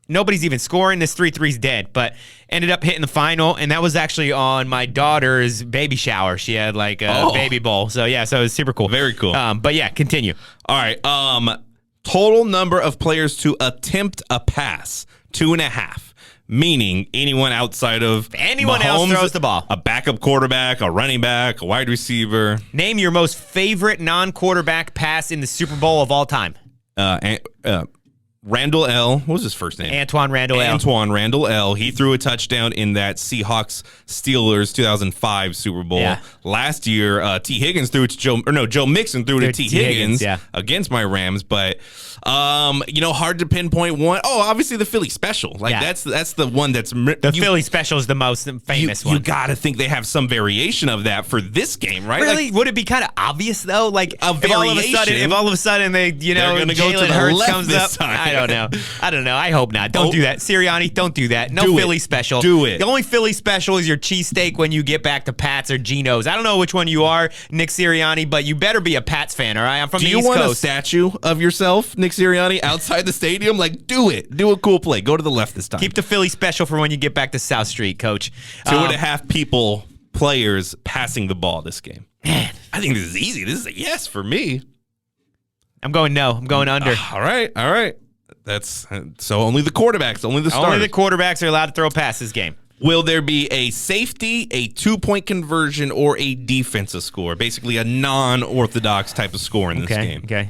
[SPEAKER 1] nobody's even scoring. This 3-3's dead. But ended up hitting the final, and that was actually on my daughter's baby shower. She had like a baby bowl. So so it was super cool.
[SPEAKER 2] Very cool.
[SPEAKER 1] But yeah, continue.
[SPEAKER 2] All right. Total number of players to attempt a pass, 2.5. Meaning anyone outside of
[SPEAKER 1] anyone
[SPEAKER 2] Mahomes,
[SPEAKER 1] else throws the ball.
[SPEAKER 2] A backup quarterback, a running back, a wide receiver.
[SPEAKER 1] Name your most favorite non-quarterback pass in the Super Bowl of all time.
[SPEAKER 2] Randall L. What was his first name?
[SPEAKER 1] Antoine Randall
[SPEAKER 2] L. He threw a touchdown in that Seahawks-Steelers 2005 Super Bowl.
[SPEAKER 1] Yeah.
[SPEAKER 2] Last year, T. Higgins threw it to Joe Mixon threw it to T. Higgins against my Rams. But, hard to pinpoint one. Oh, obviously the Philly Special. That's the one that's...
[SPEAKER 1] Philly Special is the most famous one.
[SPEAKER 2] You got to think they have some variation of that for this game, right?
[SPEAKER 1] Really? Would it be kind of obvious, though? Like, if all of a sudden they,
[SPEAKER 2] they're going to go to the
[SPEAKER 1] Hurts
[SPEAKER 2] left
[SPEAKER 1] comes
[SPEAKER 2] this
[SPEAKER 1] up.
[SPEAKER 2] time.
[SPEAKER 1] I don't know. I hope not. Don't do that. Sirianni, don't do that. No Philly Special.
[SPEAKER 2] Do it.
[SPEAKER 1] The only Philly Special is your cheesesteak when you get back to Pat's or Geno's. I don't know which one you are, Nick Sirianni, but you better be a Pats fan, all right? I'm from the East Coast.
[SPEAKER 2] Do you want a statue of yourself, Nick Sirianni, outside the stadium? Like, do it. Do a cool play. Go to the left this time.
[SPEAKER 1] Keep the Philly Special for when you get back to South Street, Coach.
[SPEAKER 2] 2.5 players passing the ball this game. Man, I think this is easy. This is a yes for me.
[SPEAKER 1] I'm going no. I'm going under.
[SPEAKER 2] All right. That's so only the quarterbacks, only the starters.
[SPEAKER 1] Only the quarterbacks are allowed to throw a pass this game.
[SPEAKER 2] Will there be a safety, a 2-point conversion, or a defensive score? Basically a non-orthodox type of score in this game.
[SPEAKER 1] Okay.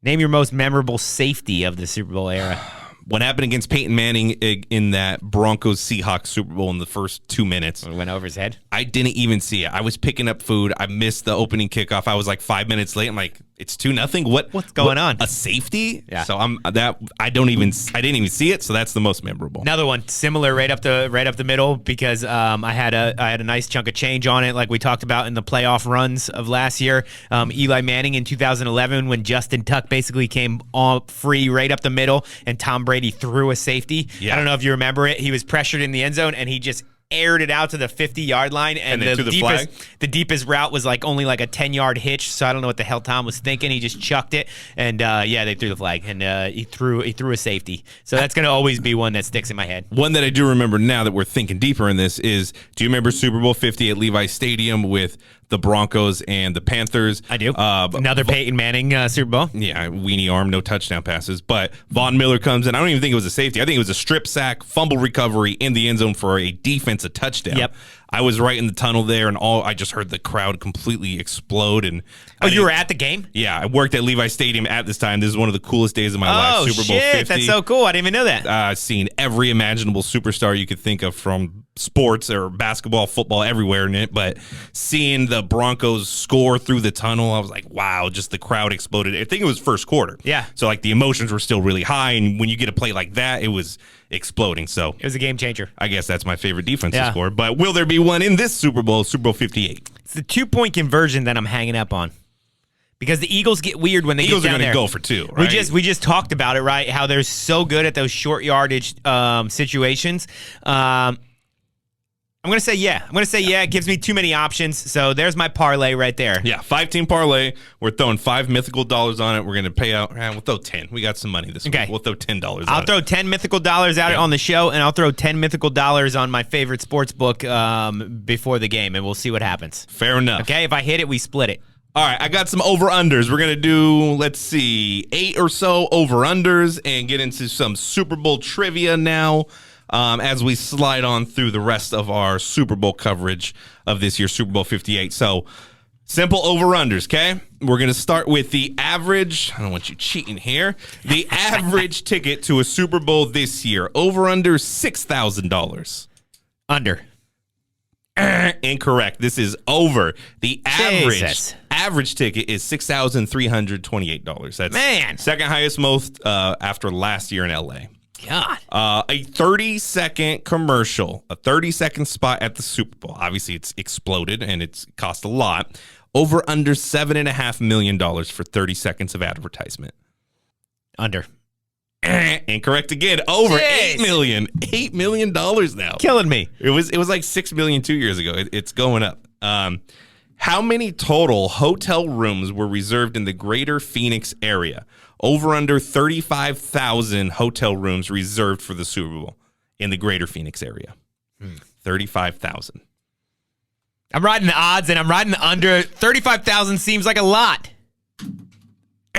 [SPEAKER 1] Name your most memorable safety of the Super Bowl era.
[SPEAKER 2] What happened against Peyton Manning in that Broncos-Seahawks Super Bowl in the first 2 minutes.
[SPEAKER 1] It went over his head?
[SPEAKER 2] I didn't even see it. I was picking up food. I missed the opening kickoff. I was like 5 minutes late. I'm like, It's 2-0.
[SPEAKER 1] What's going on?
[SPEAKER 2] A safety?
[SPEAKER 1] Yeah.
[SPEAKER 2] So I didn't even see it. So that's the most memorable.
[SPEAKER 1] Another one similar right up the middle because I had a nice chunk of change on it, like we talked about in the playoff runs of last year. Eli Manning in 2011 when Justin Tuck basically came all free right up the middle and Tom Brady threw a safety.
[SPEAKER 2] Yeah.
[SPEAKER 1] I don't know if you remember it. He was pressured in the end zone and he just aired it out to the 50-yard line, and the deepest route was only a 10-yard hitch. So I don't know what the hell Tom was thinking. He just chucked it, and they threw the flag, and he threw a safety. So that's gonna always be one that sticks in my head.
[SPEAKER 2] One that I do remember now that we're thinking deeper in this is: do you remember Super Bowl 50 at Levi Stadium with the Broncos and the Panthers?
[SPEAKER 1] I do. Another Peyton Manning Super Bowl.
[SPEAKER 2] Yeah, weenie arm, no touchdown passes. But Von Miller comes in. I don't even think it was a safety. I think it was a strip sack, fumble recovery in the end zone for a defensive touchdown.
[SPEAKER 1] Yep.
[SPEAKER 2] I was right in the tunnel there, and I just heard the crowd completely explode. And
[SPEAKER 1] you were at the game?
[SPEAKER 2] Yeah, I worked at Levi Stadium at this time. This is one of the coolest days of my life. Super Bowl 50.
[SPEAKER 1] That's so cool. I didn't even know that.
[SPEAKER 2] I've seen every imaginable superstar you could think of from sports or basketball, football, everywhere in it. But seeing the Broncos score through the tunnel, I was like, wow, just the crowd exploded. I think it was first quarter.
[SPEAKER 1] Yeah.
[SPEAKER 2] So the emotions were still really high. And when you get a play like that, it was exploding. So
[SPEAKER 1] it was a game changer.
[SPEAKER 2] I guess that's my favorite defensive score. But will there be one in this Super Bowl 58?
[SPEAKER 1] It's the 2-point conversion that I'm hanging up on. Because the Eagles get weird when they
[SPEAKER 2] Eagles
[SPEAKER 1] get down there.
[SPEAKER 2] Eagles are going to go for 2, right?
[SPEAKER 1] We just talked about it, right? How they're so good at those short yardage situations. I'm going to say yeah. It gives me too many options. So there's my parlay right there.
[SPEAKER 2] Yeah, 5-team parlay. We're throwing 5 mythical dollars on it. We're going to pay out. We'll throw 10. We got some money this week. We'll throw $10 on it.
[SPEAKER 1] I'll throw 10 mythical dollars out on the show, and I'll throw 10 mythical dollars on my favorite sports book before the game, and we'll see what happens.
[SPEAKER 2] Fair enough.
[SPEAKER 1] Okay, if I hit it, we split it.
[SPEAKER 2] All right, I got some over-unders. We're going to do, let's see, 8 or so over-unders and get into some Super Bowl trivia now. As we slide on through the rest of our Super Bowl coverage of this year's Super Bowl 58. So, simple over-unders, okay? We're going to start with the average. I don't want you cheating here. The average ticket to a Super Bowl this year. Over-under $6,000.
[SPEAKER 1] Under.
[SPEAKER 2] Incorrect. This is over. The
[SPEAKER 1] Jesus.
[SPEAKER 2] average ticket is $6,328. That's second highest most after last year in L.A.
[SPEAKER 1] God.
[SPEAKER 2] A 30-second commercial, a 30-second spot at the Super Bowl. Obviously, it's exploded, and it's cost a lot. Over under $7.5 million for 30 seconds of advertisement.
[SPEAKER 1] Under.
[SPEAKER 2] Incorrect again. Over $8 million. $8 million now.
[SPEAKER 1] Killing me.
[SPEAKER 2] It was like $6 million 2 years ago. It's going up. How many total hotel rooms were reserved in the greater Phoenix area? Over under 35,000 hotel rooms reserved for the Super Bowl in the greater Phoenix area. 35,000.
[SPEAKER 1] I'm riding the odds and I'm riding the under. 35,000 seems like a lot.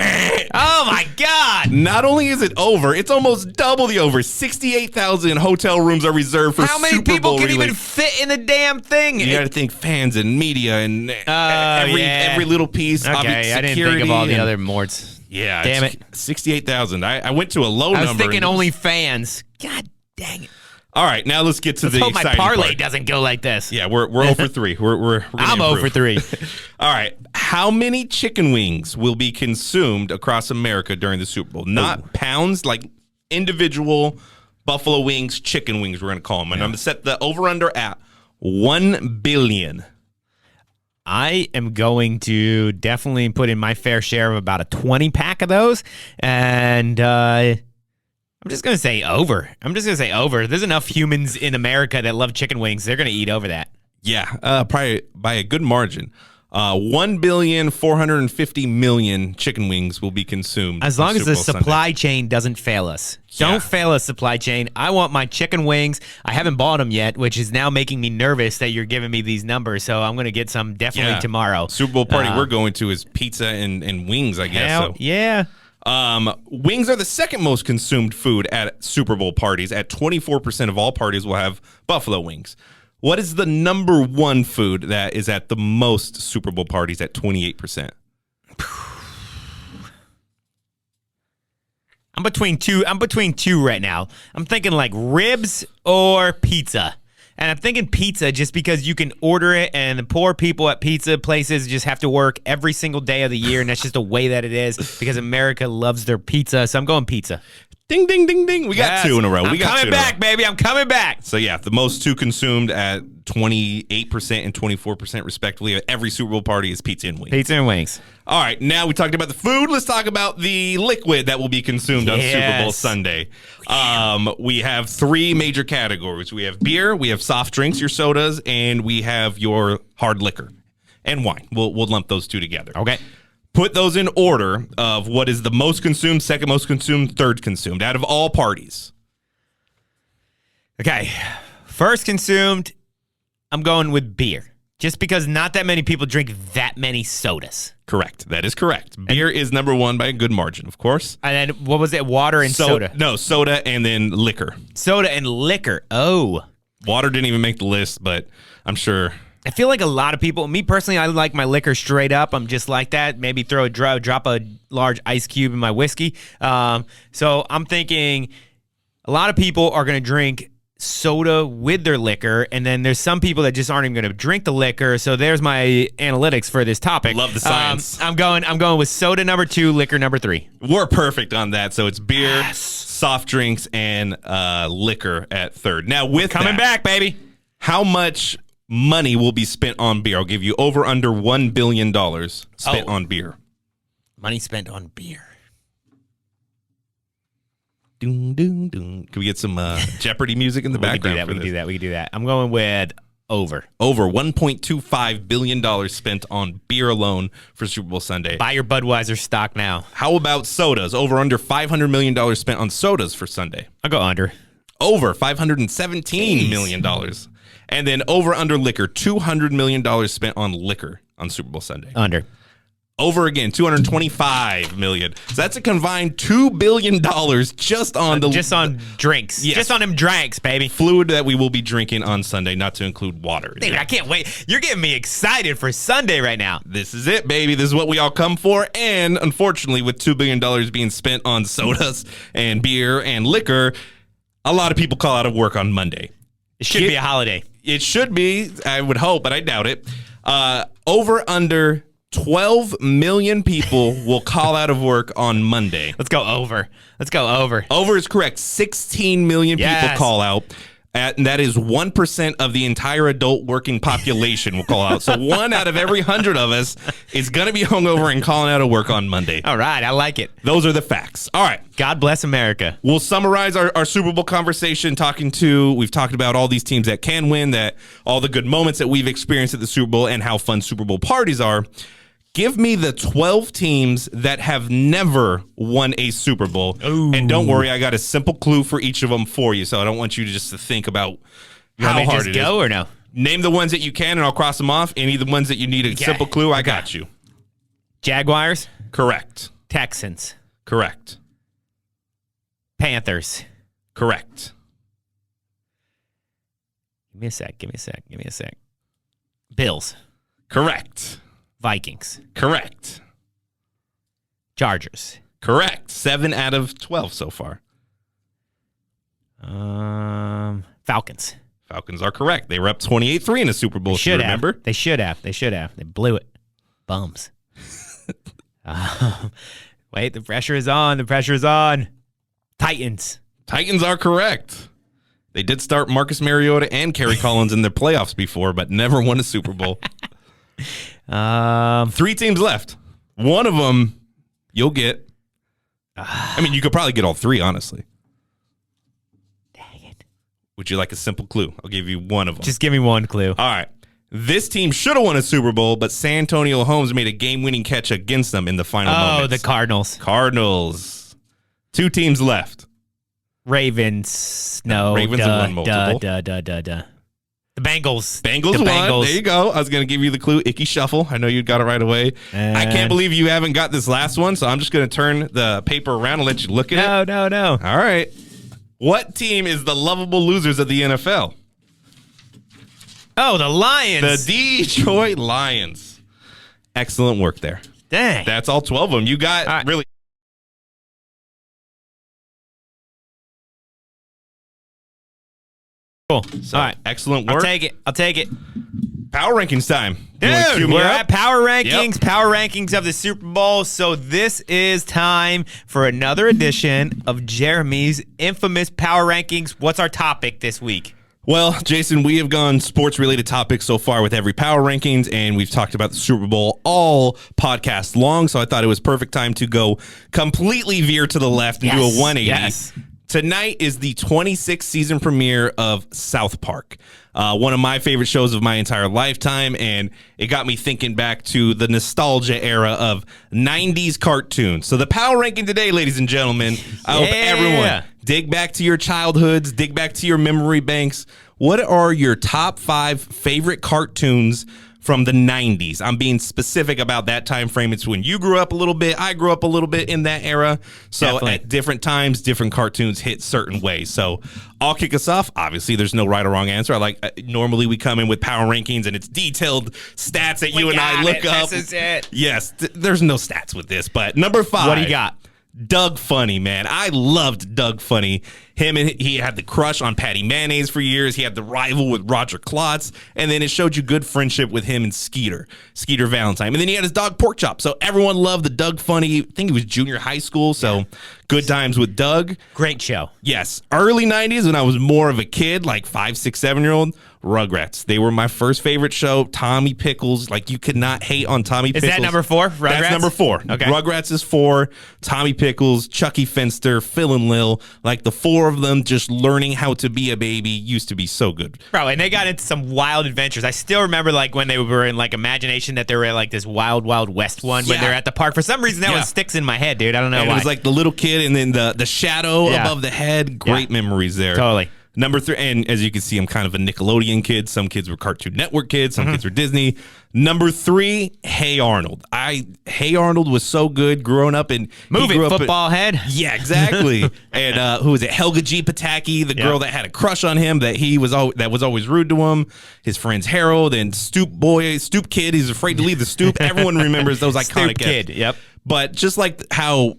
[SPEAKER 1] Oh my God.
[SPEAKER 2] Not only is it over, it's almost double the over. 68,000 hotel rooms are reserved for Super Bowl.
[SPEAKER 1] How many people can even fit in the damn thing?
[SPEAKER 2] You got to think fans and media and every little piece.
[SPEAKER 1] Okay, I didn't think of all the other morts.
[SPEAKER 2] Yeah.
[SPEAKER 1] Damn it.
[SPEAKER 2] 68,000. I went to a low number.
[SPEAKER 1] I was thinking only fans. God dang it.
[SPEAKER 2] All right, now let's get to the exciting part.
[SPEAKER 1] Hope my parlay doesn't go like this.
[SPEAKER 2] Yeah, we're 0 for 3.
[SPEAKER 1] I'm 0 for 3.
[SPEAKER 2] All right, how many chicken wings will be consumed across America during the Super Bowl? Not pounds, like individual buffalo wings, chicken wings, we're going to call them. And I'm going to set the over-under at 1 billion.
[SPEAKER 1] I am going to definitely put in my fair share of about a 20-pack of those, and I'm just going to say over. There's enough humans in America that love chicken wings. They're going to eat over that.
[SPEAKER 2] Yeah, probably by a good margin. 1,450,000,000 chicken wings will be consumed.
[SPEAKER 1] As long as the supply chain doesn't fail us. Don't fail us, supply chain. I want my chicken wings. I haven't bought them yet, which is now making me nervous that you're giving me these numbers. So I'm going to get some definitely tomorrow.
[SPEAKER 2] Super Bowl party we're going to is pizza and wings, I guess.
[SPEAKER 1] Yeah.
[SPEAKER 2] Wings are the second most consumed food at Super Bowl parties. At 24% of all parties will have buffalo wings. What is the number one food that is at the most Super Bowl parties at 28%?
[SPEAKER 1] I'm between two right now. I'm thinking like ribs or pizza. And I'm thinking pizza just because you can order it, and the poor people at pizza places just have to work every single day of the year, and that's just the way that it is because America loves their pizza. So I'm going pizza.
[SPEAKER 2] Ding, ding, ding, ding. We got two in a row.
[SPEAKER 1] I'm coming back, baby. I'm coming back.
[SPEAKER 2] So, yeah, the most two consumed at 28% and 24% respectively at every Super Bowl party is pizza and wings.
[SPEAKER 1] Pizza and wings.
[SPEAKER 2] All right, now we talked about the food. Let's talk about the liquid that will be consumed on Super Bowl Sunday. We have three major categories. We have beer, we have soft drinks, your sodas, and we have your hard liquor and wine. We'll lump those two together.
[SPEAKER 1] Okay.
[SPEAKER 2] Put those in order of what is the most consumed, second most consumed, third consumed out of all parties.
[SPEAKER 1] Okay. First consumed, I'm going with beer. Just because not that many people drink that many sodas.
[SPEAKER 2] Correct. That is correct. Beer is number one by a good margin, of course.
[SPEAKER 1] And then what was it? Water and soda?
[SPEAKER 2] No, soda and then liquor.
[SPEAKER 1] Soda and liquor. Oh.
[SPEAKER 2] Water didn't even make the list, but I'm sure.
[SPEAKER 1] I feel like a lot of people, me personally, I like my liquor straight up. I'm just like that. Maybe throw a drop a large ice cube in my whiskey. So I'm thinking a lot of people are going to drink soda with their liquor, and then there's some people that just aren't even going to drink the liquor. So there's my analytics for this topic.
[SPEAKER 2] Love the science.
[SPEAKER 1] I'm going with soda number 2, liquor number 3.
[SPEAKER 2] We're perfect on that. So it's beer, soft drinks, and liquor at third. Now with
[SPEAKER 1] coming back, baby.
[SPEAKER 2] How much money will be spent on beer? I'll give you over under $1 billion spent on beer.
[SPEAKER 1] Money spent on beer.
[SPEAKER 2] Doom, doom, doom. Can we get some Jeopardy music in the background?
[SPEAKER 1] We can do that. I'm going with over.
[SPEAKER 2] Over $1.25 billion spent on beer alone for Super Bowl Sunday.
[SPEAKER 1] Buy your Budweiser stock now.
[SPEAKER 2] How about sodas? Over under $500 million spent on sodas for Sunday.
[SPEAKER 1] I'll go under.
[SPEAKER 2] Over $517 million. And then over under liquor, $200 million spent on liquor on Super Bowl Sunday.
[SPEAKER 1] Under.
[SPEAKER 2] Over again, $225 million. So that's a combined $2 billion just on
[SPEAKER 1] drinks.
[SPEAKER 2] Yes.
[SPEAKER 1] Just on them drinks, baby.
[SPEAKER 2] Fluid that we will be drinking on Sunday, not to include water.
[SPEAKER 1] Dude, I can't wait. You're getting me excited for Sunday right now.
[SPEAKER 2] This is it, baby. This is what we all come for. And unfortunately, with $2 billion being spent on sodas and beer and liquor, a lot of people call out of work on Monday.
[SPEAKER 1] It should be a holiday.
[SPEAKER 2] It should be, I would hope, but I doubt it. Over under 12 million people will call out of work on Monday.
[SPEAKER 1] Let's go over.
[SPEAKER 2] Over is correct. 16 million people call out. And that is 1% of the entire adult working population will call out. So 1 out of every 100 of us is going to be hungover and calling out of work on Monday.
[SPEAKER 1] All right. I like it.
[SPEAKER 2] Those are the facts. All right.
[SPEAKER 1] God bless America.
[SPEAKER 2] We'll summarize our Super Bowl conversation we've talked about all these teams that can win, that all the good moments that we've experienced at the Super Bowl and how fun Super Bowl parties are. Give me the 12 teams that have never won a Super Bowl.
[SPEAKER 1] Ooh.
[SPEAKER 2] And don't worry, I got a simple clue for each of them for you, so I don't want you just to think about how hard it is.
[SPEAKER 1] Go or no?
[SPEAKER 2] Name the ones that you can, and I'll cross them off. Any of the ones that you need a simple clue, I got you.
[SPEAKER 1] Jaguars.
[SPEAKER 2] Correct.
[SPEAKER 1] Texans.
[SPEAKER 2] Correct.
[SPEAKER 1] Panthers.
[SPEAKER 2] Correct.
[SPEAKER 1] Give me a sec. Bills.
[SPEAKER 2] Correct.
[SPEAKER 1] Vikings.
[SPEAKER 2] Correct.
[SPEAKER 1] Chargers.
[SPEAKER 2] Correct. 7 out of 12 so far.
[SPEAKER 1] Falcons.
[SPEAKER 2] Falcons are correct. They were up 28-3 in a Super Bowl, if you remember.
[SPEAKER 1] They should have. They blew it. Bums. Wait, the pressure is on. Titans.
[SPEAKER 2] Titans are correct. They did start Marcus Mariota and Kerry Collins in their playoffs before, but never won a Super Bowl. 3 teams left. One of them you'll get. I mean, you could probably get all 3, honestly.
[SPEAKER 1] Dang it.
[SPEAKER 2] Would you like a simple clue? I'll give you one of them.
[SPEAKER 1] Just give me one clue.
[SPEAKER 2] All right. This team should have won a Super Bowl, but San Antonio Holmes made a game-winning catch against them in the final moments.
[SPEAKER 1] The Cardinals.
[SPEAKER 2] Cardinals. 2 teams left.
[SPEAKER 1] Ravens. No.
[SPEAKER 2] Ravens have won multiple.
[SPEAKER 1] The Bengals.
[SPEAKER 2] Bengals won. There you go. I was going to give you the clue. Icky Shuffle. I know you got it right away. I can't believe you haven't got this last one, so I'm just going to turn the paper around and let you look at it.
[SPEAKER 1] No.
[SPEAKER 2] All right. What team is the lovable losers of the NFL?
[SPEAKER 1] Oh, the Lions.
[SPEAKER 2] The Detroit Lions. Excellent work there.
[SPEAKER 1] Dang.
[SPEAKER 2] That's all 12 of them. You got really
[SPEAKER 1] Cool.
[SPEAKER 2] So,
[SPEAKER 1] All right.
[SPEAKER 2] excellent work.
[SPEAKER 1] I'll take it.
[SPEAKER 2] Power rankings time. You wanna cue
[SPEAKER 1] Dude,
[SPEAKER 2] me
[SPEAKER 1] we're
[SPEAKER 2] up?
[SPEAKER 1] at Power Rankings,
[SPEAKER 2] Yep.
[SPEAKER 1] Power Rankings of the Super Bowl. So this is time for another edition of Jeremy's infamous Power Rankings. What's our topic this week?
[SPEAKER 2] Well, Jason, we have gone sports-related topics so far with every Power Rankings, and we've talked about the Super Bowl all podcast long, so I thought it was perfect time to go completely veer to the left and do a 180.
[SPEAKER 1] Yes.
[SPEAKER 2] Tonight is the 26th season premiere of South Park, one of my favorite shows of my entire lifetime, and it got me thinking back to the nostalgia era of 90s cartoons. So the power ranking today, ladies and gentlemen, I hope everyone dig back to your childhoods, dig back to your memory banks. What are your top 5 favorite cartoons from the 90s? I'm being specific about that time frame. It's when you grew up a little bit. I grew up a little bit in that era. So
[SPEAKER 1] Definitely.
[SPEAKER 2] at different times, different cartoons hit certain ways. So I'll kick us off. Obviously, there's no right or wrong answer. Normally we come in with power rankings and it's detailed stats that you and I look up.
[SPEAKER 1] This is it.
[SPEAKER 2] Yes, there's no stats with this, but number 5.
[SPEAKER 1] What do you got?
[SPEAKER 2] Doug Funny, man. I loved Doug Funny. He had the crush on Patty Mayonnaise for years. He had the rival with Roger Klotz. And then it showed you good friendship with him and Skeeter Valentine. And then he had his dog Pork Chop. So everyone loved the Doug Funny. I think he was junior high school. So good times with Doug.
[SPEAKER 1] Great show.
[SPEAKER 2] Yes. Early 90s when I was more of a kid, like 5, 6, 7-year-old, Rugrats. They were my first favorite show. Tommy Pickles. Like, you could not hate on Tommy Pickles.
[SPEAKER 1] Is that number 4? Rugrats?
[SPEAKER 2] That's number 4.
[SPEAKER 1] Okay.
[SPEAKER 2] Rugrats is 4. Tommy Pickles, Chucky Finster, Phil and Lil. Like, the 4 of them just learning how to be a baby used to be so good.
[SPEAKER 1] Bro, and they got into some wild adventures. I still remember, like, when they were in, like, Imagination, that they were at, like, this Wild Wild West one when they're at the park. For some reason, that one sticks in my head, dude. I don't know
[SPEAKER 2] And
[SPEAKER 1] why.
[SPEAKER 2] it was like the little kid and then the shadow above the head. Great memories there.
[SPEAKER 1] Totally.
[SPEAKER 2] Number 3, and as you can see, I'm kind of a Nickelodeon kid. Some kids were Cartoon Network kids. Some kids were Disney. Number 3, Hey Arnold. Hey Arnold was so good growing up. And
[SPEAKER 1] Move it, football head.
[SPEAKER 2] Yeah, exactly. And who was it? Helga G. Pataki, the girl that had a crush on him, that was always rude to him. His friends Harold and Stoop Kid. He's afraid to leave the stoop. Everyone remembers those iconic
[SPEAKER 1] Stoop Kid. Yep.
[SPEAKER 2] But just like how,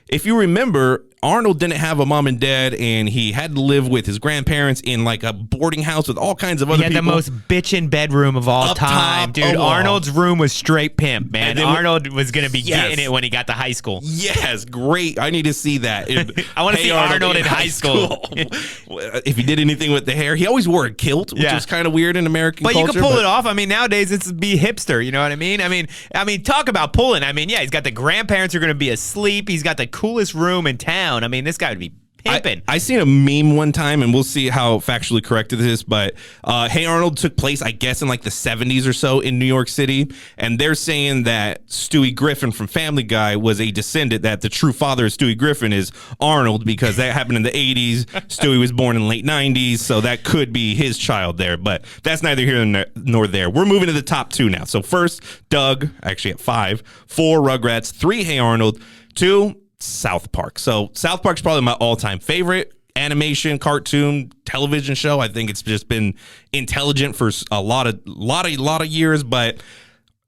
[SPEAKER 2] if you remember, Arnold didn't have a mom and dad, and he had to live with his grandparents in like a boarding house with all kinds of other people.
[SPEAKER 1] He had the most bitchin' bedroom of all
[SPEAKER 2] Up
[SPEAKER 1] time,
[SPEAKER 2] top,
[SPEAKER 1] dude. Arnold's room was straight pimp, man.
[SPEAKER 2] And then
[SPEAKER 1] Arnold was going to be getting it when he got to high school.
[SPEAKER 2] Yes, great. I need to see that.
[SPEAKER 1] I want to see Arnold in high school.
[SPEAKER 2] If he did anything with the hair, he always wore a kilt, which was kind of weird in American culture.
[SPEAKER 1] But you can pull it off. I mean, nowadays it's be hipster. You know what I mean? I mean, talk about pulling. I mean, yeah, he's got the grandparents are going to be asleep. He's got the coolest room in town. I mean, this guy would be pimping.
[SPEAKER 2] I seen a meme one time, and we'll see how factually correct it is, but Hey Arnold took place, I guess, in like the 70s or so in New York City, and they're saying that Stewie Griffin from Family Guy was a descendant, that the true father of Stewie Griffin is Arnold, because that happened in the 80s. Stewie was born in the late 90s, so that could be his child there, but that's neither here nor there. We're moving to the top 2 now. So first, Doug, actually at 5, 4, Rugrats, 3, Hey Arnold, 2, South Park. So South Park's probably my all-time favorite animation, cartoon, television show. I think it's just been intelligent for a lot of years, but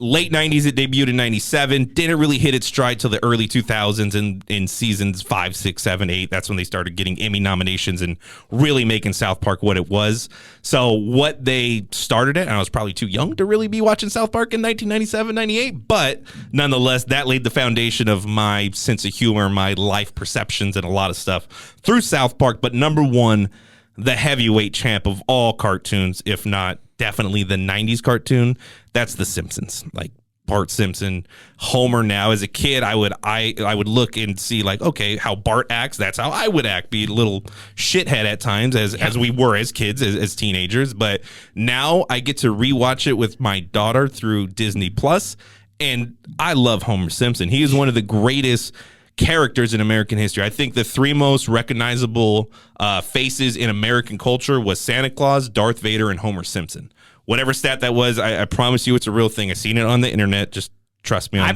[SPEAKER 2] late 90s, it debuted in 97. Didn't really hit its stride till the early 2000s, and in seasons 5, 6, 7, 8. That's when they started getting Emmy nominations and really making South Park what it was. So what they started it, and I was probably too young to really be watching South Park in 1997, 98. But nonetheless, that laid the foundation of my sense of humor, my life perceptions, and a lot of stuff through South Park. But number 1, the heavyweight champ of all cartoons, if not definitely the 90s cartoon, that's The Simpsons. Like Bart Simpson, Homer. Now as a kid, I would look and see like, okay, how Bart acts, that's how I would act, be a little shithead at times as we were as kids, as teenagers. But now I get to rewatch it with my daughter through Disney Plus, and I love Homer Simpson. He is one of the greatest characters in American history. I think the 3 most recognizable faces in American culture was Santa Claus, Darth Vader, and Homer Simpson. Whatever stat that was, I promise you it's a real thing. I've seen it on the internet. Just trust me on this.
[SPEAKER 1] I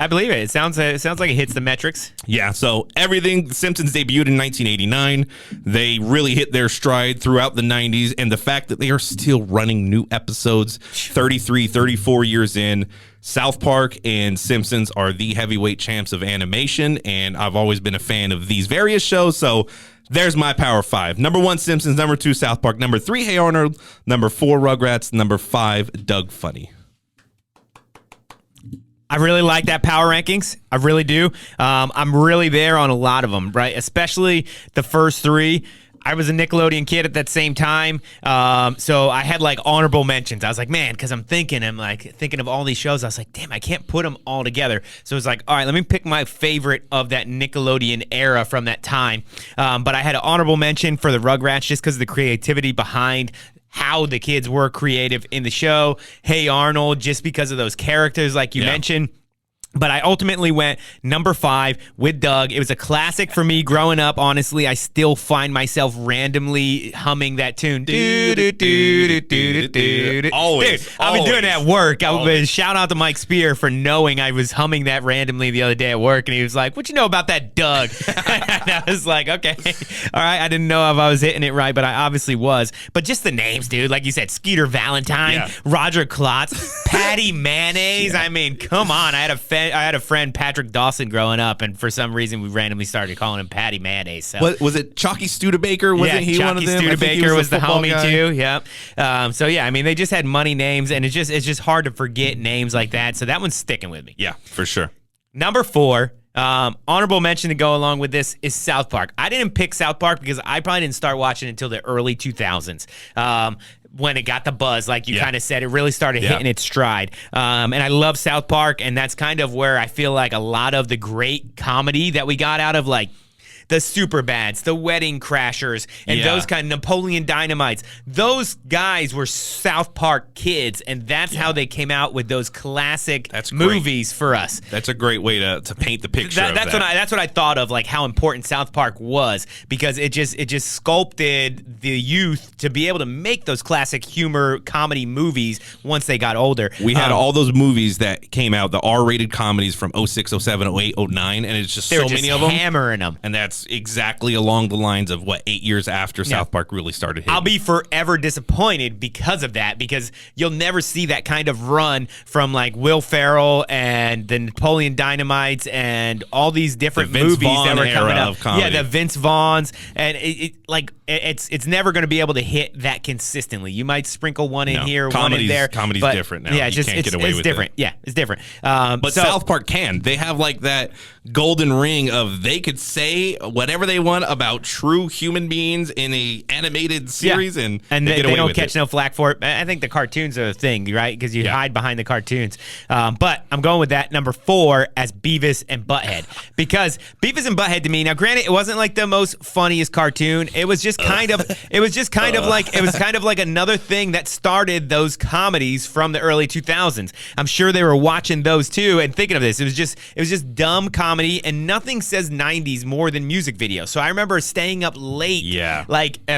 [SPEAKER 1] believe it. It sounds like it hits the metrics.
[SPEAKER 2] Yeah, so everything, The Simpsons debuted in 1989. They really hit their stride throughout the 90s, and the fact that they are still running new episodes 33, 34 years in. South Park and Simpsons are the heavyweight champs of animation, and I've always been a fan of these various shows, so There's my Power 5. Number 1, Simpsons. Number 2, South Park. Number 3, Hey Arnold. Number 4, Rugrats. Number 5, Doug Funny.
[SPEAKER 1] I really like that power rankings. I really do. I'm really there on a lot of them, right? Especially the first 3. I was a Nickelodeon kid at that same time, so I had like honorable mentions. I was like, man, because I'm thinking of all these shows. I was like, damn, I can't put them all together. So it was like, all right, let me pick my favorite of that Nickelodeon era from that time. But I had an honorable mention for the Rugrats just because of the creativity behind how the kids were creative in the show. Hey Arnold, just because of those characters, like you mentioned. But I ultimately went number 5 with Doug. It was a classic for me growing up. Honestly, I still find myself randomly humming that tune.
[SPEAKER 2] Always.
[SPEAKER 1] Dude, I've been doing it at work. Shout out to Mike Spear for knowing I was humming that randomly the other day at work. And he was like, what you know about that, Doug? And I was like, okay. All right. I didn't know if I was hitting it right, but I obviously was. But just the names, dude. Like you said, Skeeter Valentine, Roger Klotz, Patty Mayonnaise. I mean, come on. I had a friend, Patrick Dawson, growing up, and for some reason we randomly started calling him Patty Mayonnaise. So.
[SPEAKER 2] Was it Chalky Studebaker? Wasn't he one of them?
[SPEAKER 1] Chalky Studebaker was the homie
[SPEAKER 2] guy
[SPEAKER 1] too. Yep. So yeah, I mean, they just had money names, and it's just hard to forget names like that. So that one's sticking with me.
[SPEAKER 2] Yeah, for sure.
[SPEAKER 1] Number 4. Honorable mention to go along with this is South Park. I didn't pick South Park because I probably didn't start watching it until the early 2000s. When it got the buzz, like you kind of said, it really started hitting its stride. And I love South Park, and that's kind of where I feel like a lot of the great comedy that we got out of, like, the Superbads, the Wedding Crashers, and those kind of Napoleon Dynamites. Those guys were South Park kids, and that's how they came out with those classic movies for us.
[SPEAKER 2] That's a great way to paint the picture.
[SPEAKER 1] That's what I thought of, like how important South Park was, because it just sculpted the youth to be able to make those classic humor comedy movies once they got older.
[SPEAKER 2] We had all those movies that came out, the R-rated comedies from 06, 07, 08, 09, and it's just so many of them.
[SPEAKER 1] Hammering them.
[SPEAKER 2] And that's exactly along the lines of 8 years after South Park really started hitting.
[SPEAKER 1] I'll be forever disappointed because of that, because you'll never see that kind of run from like Will Ferrell and the Napoleon Dynamites and all these different movies that were coming up. Yeah, the Vince Vaughns, and it's never going to be able to hit that consistently. You might sprinkle one in here, one in there.
[SPEAKER 2] Comedy's different now.
[SPEAKER 1] Yeah,
[SPEAKER 2] you can't get away with
[SPEAKER 1] different.
[SPEAKER 2] it.
[SPEAKER 1] Yeah, it's different.
[SPEAKER 2] But South Park can. They have like that golden ring of they could say whatever they want about true human beings in a animated series, and they
[SPEAKER 1] don't catch no flack for it. I think the cartoons are the thing, right? Because you hide behind the cartoons. But I'm going with that number 4 as Beavis and Butthead, because Beavis and Butthead to me, now granted, it wasn't like the most funniest cartoon. It was just kind of like another thing that started those comedies from the early 2000s. I'm sure they were watching those too and thinking of this. It was just dumb comedy, and nothing says 90s more than music videos. So I remember staying up late,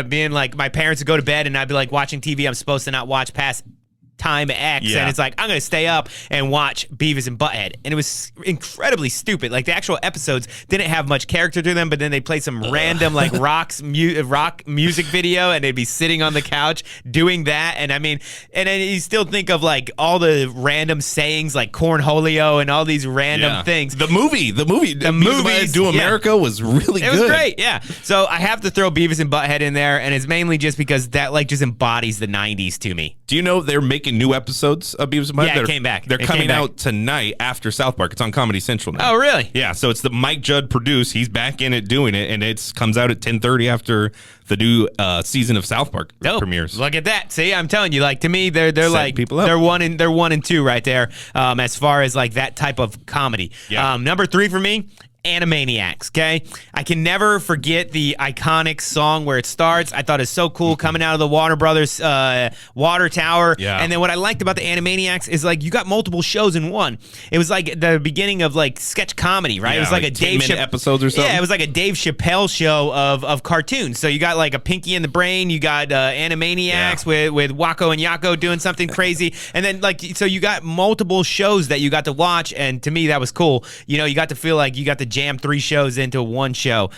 [SPEAKER 1] being like, my parents would go to bed and I'd be like watching TV I'm supposed to not watch past time X, and it's like, I'm going to stay up and watch Beavis and Butthead. And it was incredibly stupid. Like, the actual episodes didn't have much character to them, but then they play some random like rock music video, and they'd be sitting on the couch doing that. And I mean, and then you still think of like all the random sayings like cornholio and all these random things.
[SPEAKER 2] The movie Do America was really good.
[SPEAKER 1] It was great, yeah. So I have to throw Beavis and Butthead in there, and it's mainly just because that like just embodies the 90s to me.
[SPEAKER 2] Do you know they're making new episodes of Beavis and Butthead?
[SPEAKER 1] Yeah, it came back.
[SPEAKER 2] They're coming out tonight after South Park. It's on Comedy Central now.
[SPEAKER 1] Oh, really?
[SPEAKER 2] Yeah, so it's the Mike Judd produced. He's back in it doing it, and it comes out at 10:30 after the new season of South Park premieres.
[SPEAKER 1] Look at that. See, I'm telling you, like, to me, they're like
[SPEAKER 2] people up.
[SPEAKER 1] they're 1 and 2 right there, as far as like that type of comedy.
[SPEAKER 2] Yeah.
[SPEAKER 1] Number 3 for me, Animaniacs, okay? I can never forget the iconic song where it starts. I thought it was so cool coming out of the Warner Brothers water tower.
[SPEAKER 2] Yeah.
[SPEAKER 1] And then what I liked about the Animaniacs is like you got multiple shows in one. It was like the beginning of like sketch comedy, right?
[SPEAKER 2] Yeah,
[SPEAKER 1] it was like a Dave Chappelle
[SPEAKER 2] episodes or something.
[SPEAKER 1] Yeah, it was like a Dave Chappelle show of cartoons. So you got like a Pinky and the Brain, you got Animaniacs with Wacko and Yakko doing something crazy, and then like so you got multiple shows that you got to watch, and to me that was cool. You know, you got to feel like you got to jam 3 shows into one show.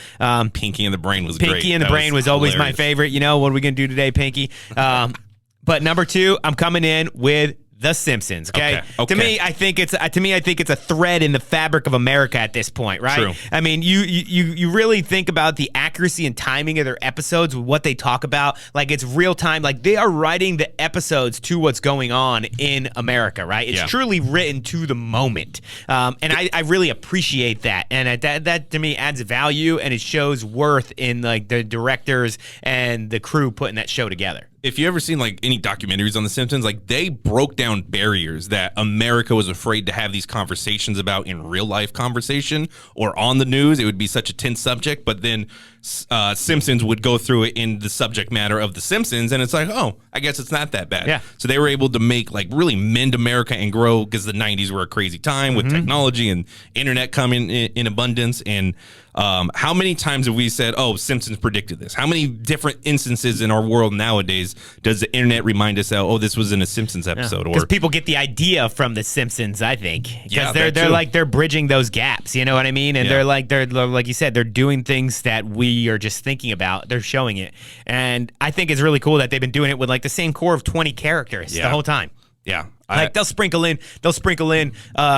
[SPEAKER 2] Pinky and the Brain was
[SPEAKER 1] Pinky
[SPEAKER 2] great.
[SPEAKER 1] Pinky and the Brain was always my favorite. You know, what are we going to do today, Pinky? But number 2, I'm coming in with The Simpsons. Okay?
[SPEAKER 2] Okay.
[SPEAKER 1] To me, I think it's a thread in the fabric of America at this point, right?
[SPEAKER 2] True.
[SPEAKER 1] I mean, you really think about the accuracy and timing of their episodes, what they talk about. Like, it's real time. Like, they are writing the episodes to what's going on in America, right? It's truly written to the moment, and I really appreciate that. And that to me adds value, and it shows worth in like the directors and the crew putting that show together.
[SPEAKER 2] If you ever seen like any documentaries on The Simpsons, like they broke down barriers that America was afraid to have these conversations about in real life conversation or on the news. It would be such a tense subject, but then Simpsons would go through it in the subject matter of The Simpsons, and it's like, oh, I guess it's not that bad.
[SPEAKER 1] Yeah.
[SPEAKER 2] So they were able to make like really mend America and grow, because the 90s were a crazy time with technology and internet coming in abundance. And how many times have we said, oh, Simpsons predicted this? How many different instances in our world nowadays does the internet remind us, oh, this was in a Simpsons episode?
[SPEAKER 1] Because people get the idea from The Simpsons, I think.
[SPEAKER 2] Yeah,
[SPEAKER 1] Because they're bridging those gaps, you know what I mean? And they're like you said, they're doing things that we are just thinking about. They're showing it. And I think it's really cool that they've been doing it with like the same core of 20 characters the whole time.
[SPEAKER 2] Yeah.
[SPEAKER 1] Like they'll sprinkle in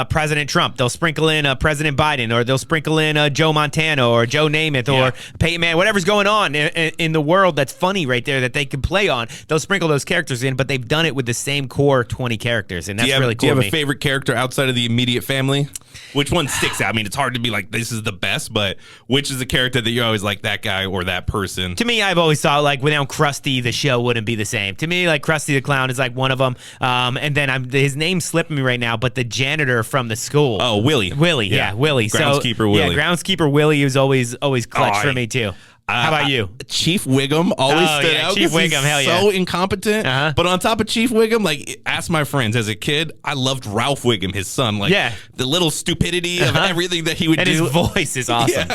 [SPEAKER 1] President Trump, they'll sprinkle in President Biden, or they'll sprinkle in Joe Montana or Joe Namath or Peyton Manning, whatever's going on in the world that's funny right there that they can play on. They'll sprinkle those characters in, but they've done it with the same core 20 characters, and that's really cool.
[SPEAKER 2] Do you have a favorite character outside of the immediate family? Which one sticks out? I mean, it's hard to be like, this is the best, but which is the character that you always like, that guy or that person?
[SPEAKER 1] To me, I've always thought like without Krusty, the show wouldn't be the same. To me, like Krusty the Clown is like one of them, and then his name's slipping me right now, but the janitor from the school.
[SPEAKER 2] Oh, Willie.
[SPEAKER 1] Willie.
[SPEAKER 2] Groundskeeper Willie.
[SPEAKER 1] Yeah, Groundskeeper Willie is always clutch for me too. How about you?
[SPEAKER 2] Chief Wiggum always stood out.
[SPEAKER 1] Chief Wiggum, hell yeah.
[SPEAKER 2] So incompetent. But on top of Chief Wiggum, like, ask my friends, as a kid, I loved Ralph Wiggum, his son. Like, the little stupidity of everything that he would do.
[SPEAKER 1] And his voice is awesome.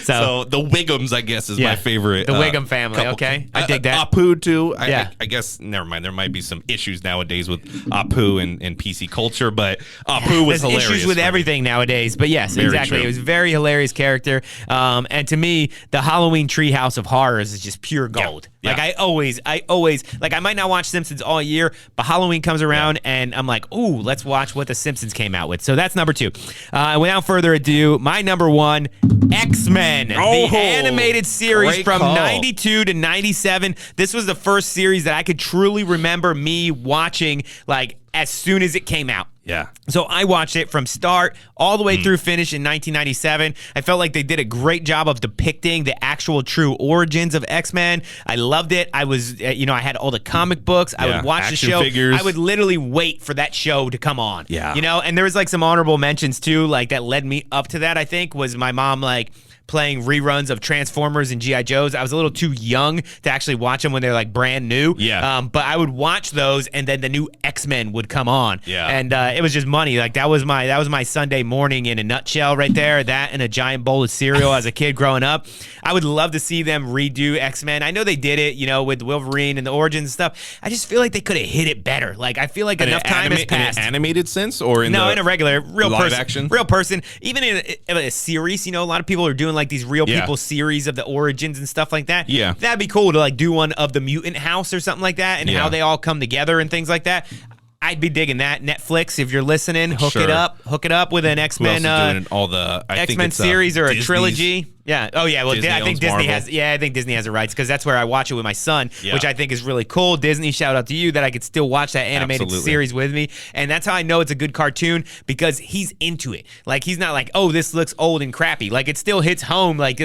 [SPEAKER 2] So the Wiggums, I guess, is my favorite.
[SPEAKER 1] The Wiggum family, okay. I dig that.
[SPEAKER 2] Apu, too. I guess, never mind. There might be some issues nowadays with Apu and PC culture, but Apu was hilarious.
[SPEAKER 1] Issues with everything nowadays. But yes, exactly. True. It was a very hilarious character. And to me, the Halloween Treehouse of Horrors is just pure gold.
[SPEAKER 2] Yeah.
[SPEAKER 1] Like I always like, I might not watch Simpsons all year, but Halloween comes around and I'm like, ooh, let's watch what the Simpsons came out with. So that's number 2. Without further ado, my number 1, X-Men, the animated series from 92 to 97. This was the first series that I could truly remember me watching like as soon as it came out.
[SPEAKER 2] Yeah.
[SPEAKER 1] So I watched it from start all the way through finish in 1997. I felt like they did a great job of depicting the actual true origins of X-Men. I loved it. I was, I had all the comic books. I would watch the show.
[SPEAKER 2] Figures.
[SPEAKER 1] I would literally wait for that show to come on.
[SPEAKER 2] Yeah.
[SPEAKER 1] And there was like some honorable mentions too, like that led me up to that, I think, was my mom like playing reruns of Transformers and G.I. Joes. I was a little too young to actually watch them when they're like brand new.
[SPEAKER 2] Yeah.
[SPEAKER 1] But I would watch those, and then the new X-Men would come on.
[SPEAKER 2] Yeah.
[SPEAKER 1] And it was just money. Like that was my Sunday morning in a nutshell right there. That and a giant bowl of cereal as a kid growing up. I would love to see them redo X-Men. I know they did it, with Wolverine and the origins and stuff. I just feel like they could have hit it better. Like I feel like enough time has passed.
[SPEAKER 2] In an animated sense, or in live
[SPEAKER 1] person,
[SPEAKER 2] action?
[SPEAKER 1] Real person. Even in a series, a lot of people are doing like these real people series of the origins and stuff like that.
[SPEAKER 2] Yeah.
[SPEAKER 1] That'd be cool to like do one of the Mutant House or something like that, and how they all come together and things like that. I'd be digging that. Netflix, if you're listening, hook it up with an X-Men
[SPEAKER 2] doing all the
[SPEAKER 1] X-Men series or a trilogy. Yeah. Oh yeah. Well, I think Disney
[SPEAKER 2] Marvel.
[SPEAKER 1] has. Yeah, I think Disney has the rights because that's where I watch it with my son, which I think is really cool. Disney, shout out to you that I could still watch that animated series with me, and that's how I know it's a good cartoon because he's into it. Like he's not like, oh, this looks old and crappy. Like it still hits home. Like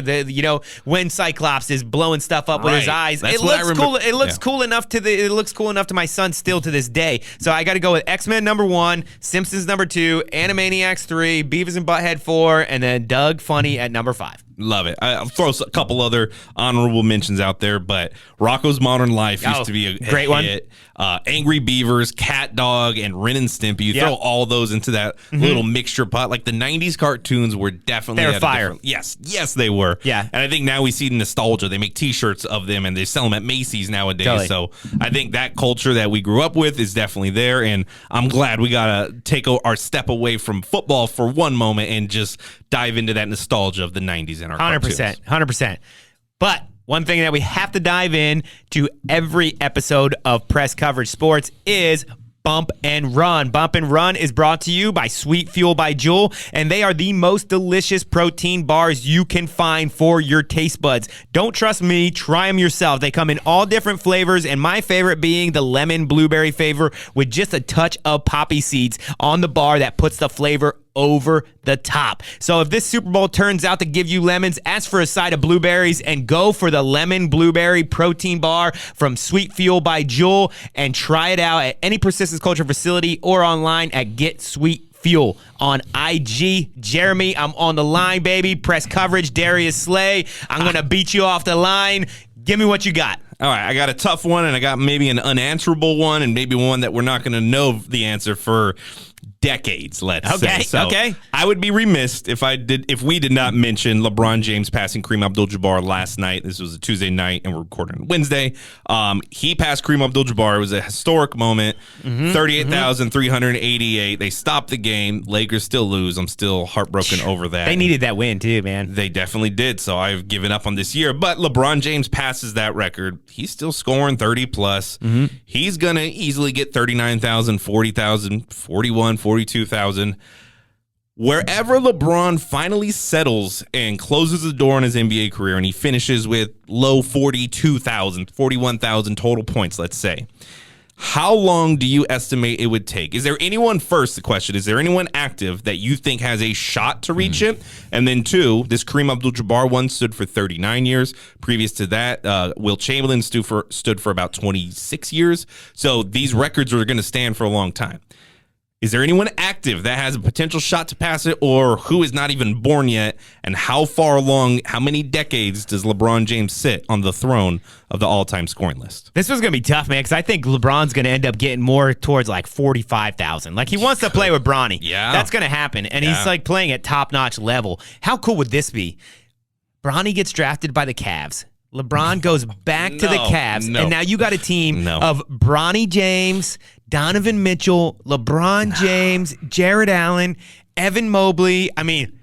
[SPEAKER 1] when Cyclops is blowing stuff up with his eyes,
[SPEAKER 2] that's
[SPEAKER 1] it looks cool. It looks cool enough to my son still to this day. So I got to go with X-Men number 1, Simpsons number 2, Animaniacs 3, Beavis and Butthead 4, and then Doug Funny at number 5.
[SPEAKER 2] Love it. I'll throw a couple other honorable mentions out there, but Rocko's Modern Life used to be a
[SPEAKER 1] great
[SPEAKER 2] hit. Angry Beavers, Cat Dog, and Ren and Stimpy. You throw all those into that little mixture pot. Like the 90s cartoons were definitely
[SPEAKER 1] fire.
[SPEAKER 2] Yes, they were.
[SPEAKER 1] Yeah.
[SPEAKER 2] And I think now we see nostalgia. They make T-shirts of them and they sell them at Macy's nowadays.
[SPEAKER 1] Totally.
[SPEAKER 2] So I think that culture that we grew up with is definitely there. And I'm glad we got to take our step away from football for one moment and just dive into that nostalgia of the 90s in our
[SPEAKER 1] 100%. But one thing that we have to dive in to every episode of Press Coverage Sports is Bump and Run. Bump and Run is brought to you by Sweet Fuel by Jewel, and they are the most delicious protein bars you can find for your taste buds. Don't trust me, try them yourself. They come in all different flavors, and my favorite being the lemon blueberry flavor with just a touch of poppy seeds on the bar that puts the flavor over the top. So if this Super Bowl turns out to give you lemons, ask for a side of blueberries and go for the lemon blueberry protein bar from Sweet Fuel by Jewel and try it out at any Persistence Culture facility or online at Get Sweet Fuel on IG. Jeremy, I'm on the line, baby. Press coverage, Darius Slay. I'm going to beat you off the line. Give me what you got.
[SPEAKER 2] All right, I got a tough one, and I got maybe an unanswerable one, and maybe one that we're not going to know the answer for decades, let's say. So
[SPEAKER 1] okay.
[SPEAKER 2] I would be remiss if we did not mention LeBron James passing Kareem Abdul-Jabbar last night. This was a Tuesday night, and we're recording on Wednesday. He passed Kareem Abdul-Jabbar. It was a historic moment. 38,388. They stopped the game. Lakers still lose. I'm still heartbroken over that.
[SPEAKER 1] They needed that win too, man.
[SPEAKER 2] They definitely did. So I've given up on this year. But LeBron James passes that record. He's still scoring 30 plus. He's going to easily get 39,000, 40,000, 41, 42,000. Wherever LeBron finally settles and closes the door on his NBA career and he finishes with low 42,000, 41,000 total points, let's say, how long do you estimate it would take? Is there anyone, first, the question, is there anyone active that you think has a shot to reach it? And then two, this Kareem Abdul-Jabbar one stood for 39 years. Previous to that, Wilt Chamberlain stood for about 26 years. So these records are going to stand for a long time. Is there anyone active that has a potential shot to pass it, or who is not even born yet? And how far along, how many decades does LeBron James sit on the throne of the all-time scoring list?
[SPEAKER 1] This was going to be tough, man, because I think LeBron's going to end up getting more towards like 45,000. Like, he wants to play with Bronny.
[SPEAKER 2] Yeah.
[SPEAKER 1] That's going to happen. And he's like playing at top-notch level. How cool would this be? Bronny gets drafted by the Cavs. LeBron goes back to the Cavs, and now you got a team of Bronny James, Donovan Mitchell, LeBron James, Jared Allen, Evan Mobley. I mean,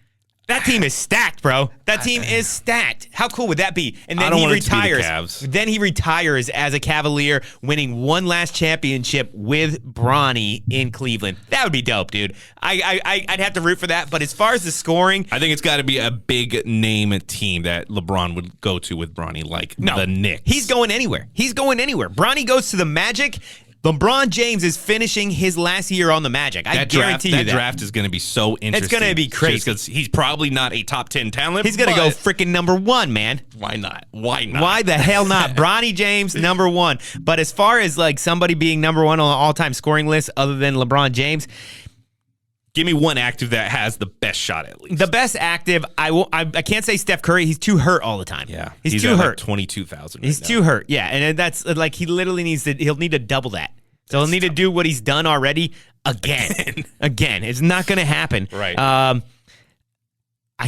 [SPEAKER 1] that team is stacked, bro. That team is stacked. How cool would that be? And then he retires. Then he retires as a Cavalier, winning one last championship with Bronny in Cleveland. That would be dope, dude. I'd have to root for that. But as far as the scoring,
[SPEAKER 2] I think it's got to be a big name team that LeBron would go to with Bronny, like the Knicks.
[SPEAKER 1] He's going anywhere. He's going anywhere. Bronny goes to the Magic. LeBron James is finishing his last year on the Magic. I guarantee you that.
[SPEAKER 2] That draft is going to be so interesting.
[SPEAKER 1] It's going to be crazy.
[SPEAKER 2] Because he's probably not a top 10 talent.
[SPEAKER 1] He's going to go freaking number one, man.
[SPEAKER 2] Why not? Why not?
[SPEAKER 1] Why the hell not? Bronny James, number one. But as far as like somebody being number one on the all-time scoring list other than LeBron James,
[SPEAKER 2] give me one active that has the best shot at least.
[SPEAKER 1] the best active, I can't say Steph Curry. He's too hurt all the time.
[SPEAKER 2] Yeah.
[SPEAKER 1] He's too hurt.
[SPEAKER 2] Like 22,000
[SPEAKER 1] He's too hurt. Yeah, and that's like he literally he'll need to double that. So he'll need to do what he's done already again. Again. It's not going to happen.
[SPEAKER 2] Right.
[SPEAKER 1] I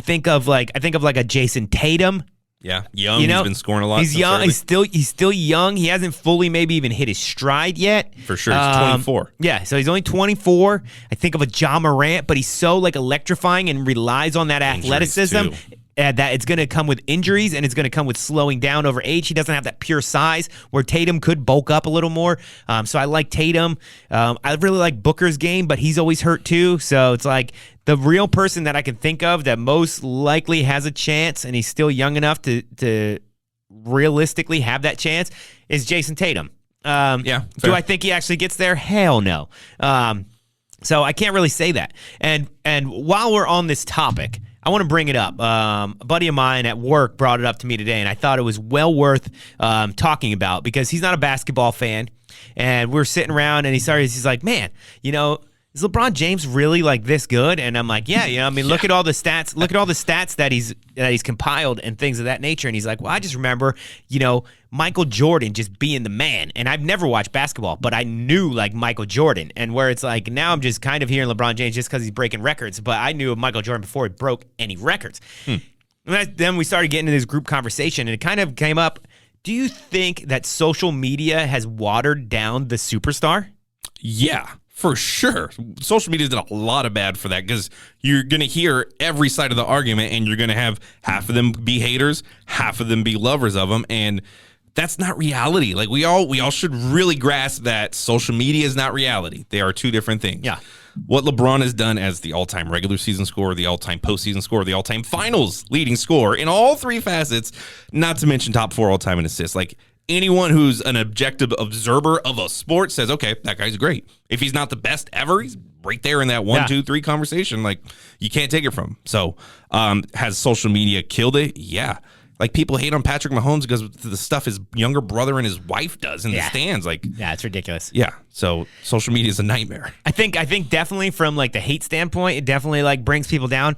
[SPEAKER 1] think of like a Jason Tatum.
[SPEAKER 2] Yeah, young. He's been scoring a lot.
[SPEAKER 1] He's young.
[SPEAKER 2] Early.
[SPEAKER 1] He's still young. He hasn't fully maybe even hit his stride yet.
[SPEAKER 2] For sure. He's 24.
[SPEAKER 1] Yeah, so he's only 24. I think of a Ja Morant, but he's so like electrifying and relies on that athleticism. That it's going to come with injuries and it's going to come with slowing down over age. He doesn't have that pure size where Tatum could bulk up a little more. So I like Tatum. I really like Booker's game, but he's always hurt too. So it's like the real person that I can think of that most likely has a chance, and he's still young enough to realistically have that chance, is Jason Tatum.
[SPEAKER 2] Fair.
[SPEAKER 1] Do I think he actually gets there? Hell no. So I can't really say that. And while we're on this topic, I want to bring it up. A buddy of mine at work brought it up to me today, and I thought it was well worth talking about because he's not a basketball fan. And we're sitting around, and he's like, man, is LeBron James really like this good? And I'm like, yeah, look at all the stats. Look at all the stats that he's compiled and things of that nature. And he's like, well, I just remember, Michael Jordan just being the man. And I've never watched basketball, but I knew like Michael Jordan. And where it's like now I'm just kind of hearing LeBron James just because he's breaking records. But I knew of Michael Jordan before he broke any records. And then we started getting into this group conversation, and it kind of came up. Do you think that social media has watered down the superstar?
[SPEAKER 2] Yeah. For sure. Social media did a lot of bad for that because you're going to hear every side of the argument, and you're going to have half of them be haters, half of them be lovers of them. And That's not reality. Like we all should really grasp that social media is not reality. They are two different things.
[SPEAKER 1] Yeah.
[SPEAKER 2] What LeBron has done as the all-time regular season scorer, the all-time postseason scorer, the all-time finals leading scorer in all three facets, not to mention top 4 all-time in assists. Like anyone who's an objective observer of a sport says, okay, that guy's great. If he's not the best ever, he's right there in that 1, 2, 3 conversation. Like you can't take it from him. So has social media killed it? Yeah. Like people hate on Patrick Mahomes because of the stuff his younger brother and his wife does in the stands. Like,
[SPEAKER 1] yeah, it's ridiculous.
[SPEAKER 2] Yeah. So social media is a nightmare.
[SPEAKER 1] I think definitely from like the hate standpoint, it definitely like brings people down.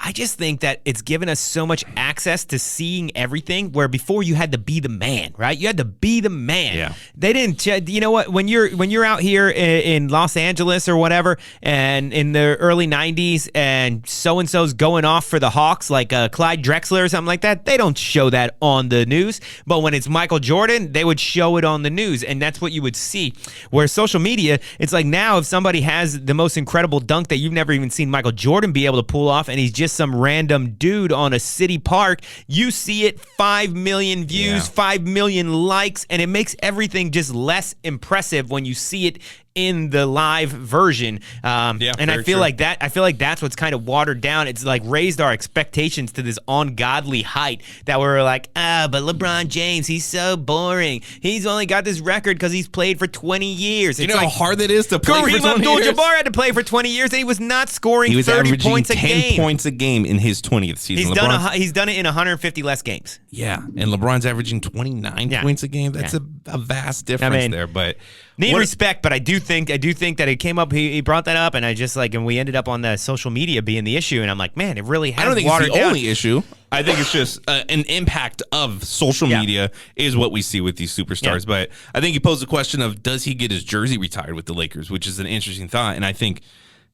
[SPEAKER 1] I just think that it's given us so much access to seeing everything where before you had to be the man, right? You had to be the man.
[SPEAKER 2] Yeah.
[SPEAKER 1] They didn't, you know what, when you're out here in Los Angeles or whatever and in the early 90s and so-and-so's going off for the Hawks like Clyde Drexler or something like that, they don't show that on the news. But when it's Michael Jordan, they would show it on the news and that's what you would see. Where social media, it's like now if somebody has the most incredible dunk that you've never even seen Michael Jordan be able to pull off and he's just some random dude on a city park, you see it 5 million views, 5 million likes, and it makes everything just less impressive when you see it in the live version. And I feel like that's what's kind of watered down. It's like raised our expectations to this ungodly height that we're like, but LeBron James, he's so boring. He's only got this record because he's played for 20 years.
[SPEAKER 2] You know how hard that is to play for 20 years?
[SPEAKER 1] Kareem Abdul-Jabbar had to play for 20 years and he was not scoring 30 points a game.
[SPEAKER 2] He was averaging 10 points a game in his 20th season.
[SPEAKER 1] He's done it in 150 less games.
[SPEAKER 2] Yeah, and LeBron's averaging 29 points a game. That's a vast difference there. But
[SPEAKER 1] need respect, but I do think that it came up. He brought that up, and I just like, and we ended up on the social media being the issue, and I'm like, man, it really has.
[SPEAKER 2] I don't think
[SPEAKER 1] watered
[SPEAKER 2] it's the
[SPEAKER 1] down.
[SPEAKER 2] only issue. I think it's just an impact of social media is what we see with these superstars. But I think you posed the question of does he get his jersey retired with the Lakers, which is an interesting thought, and I think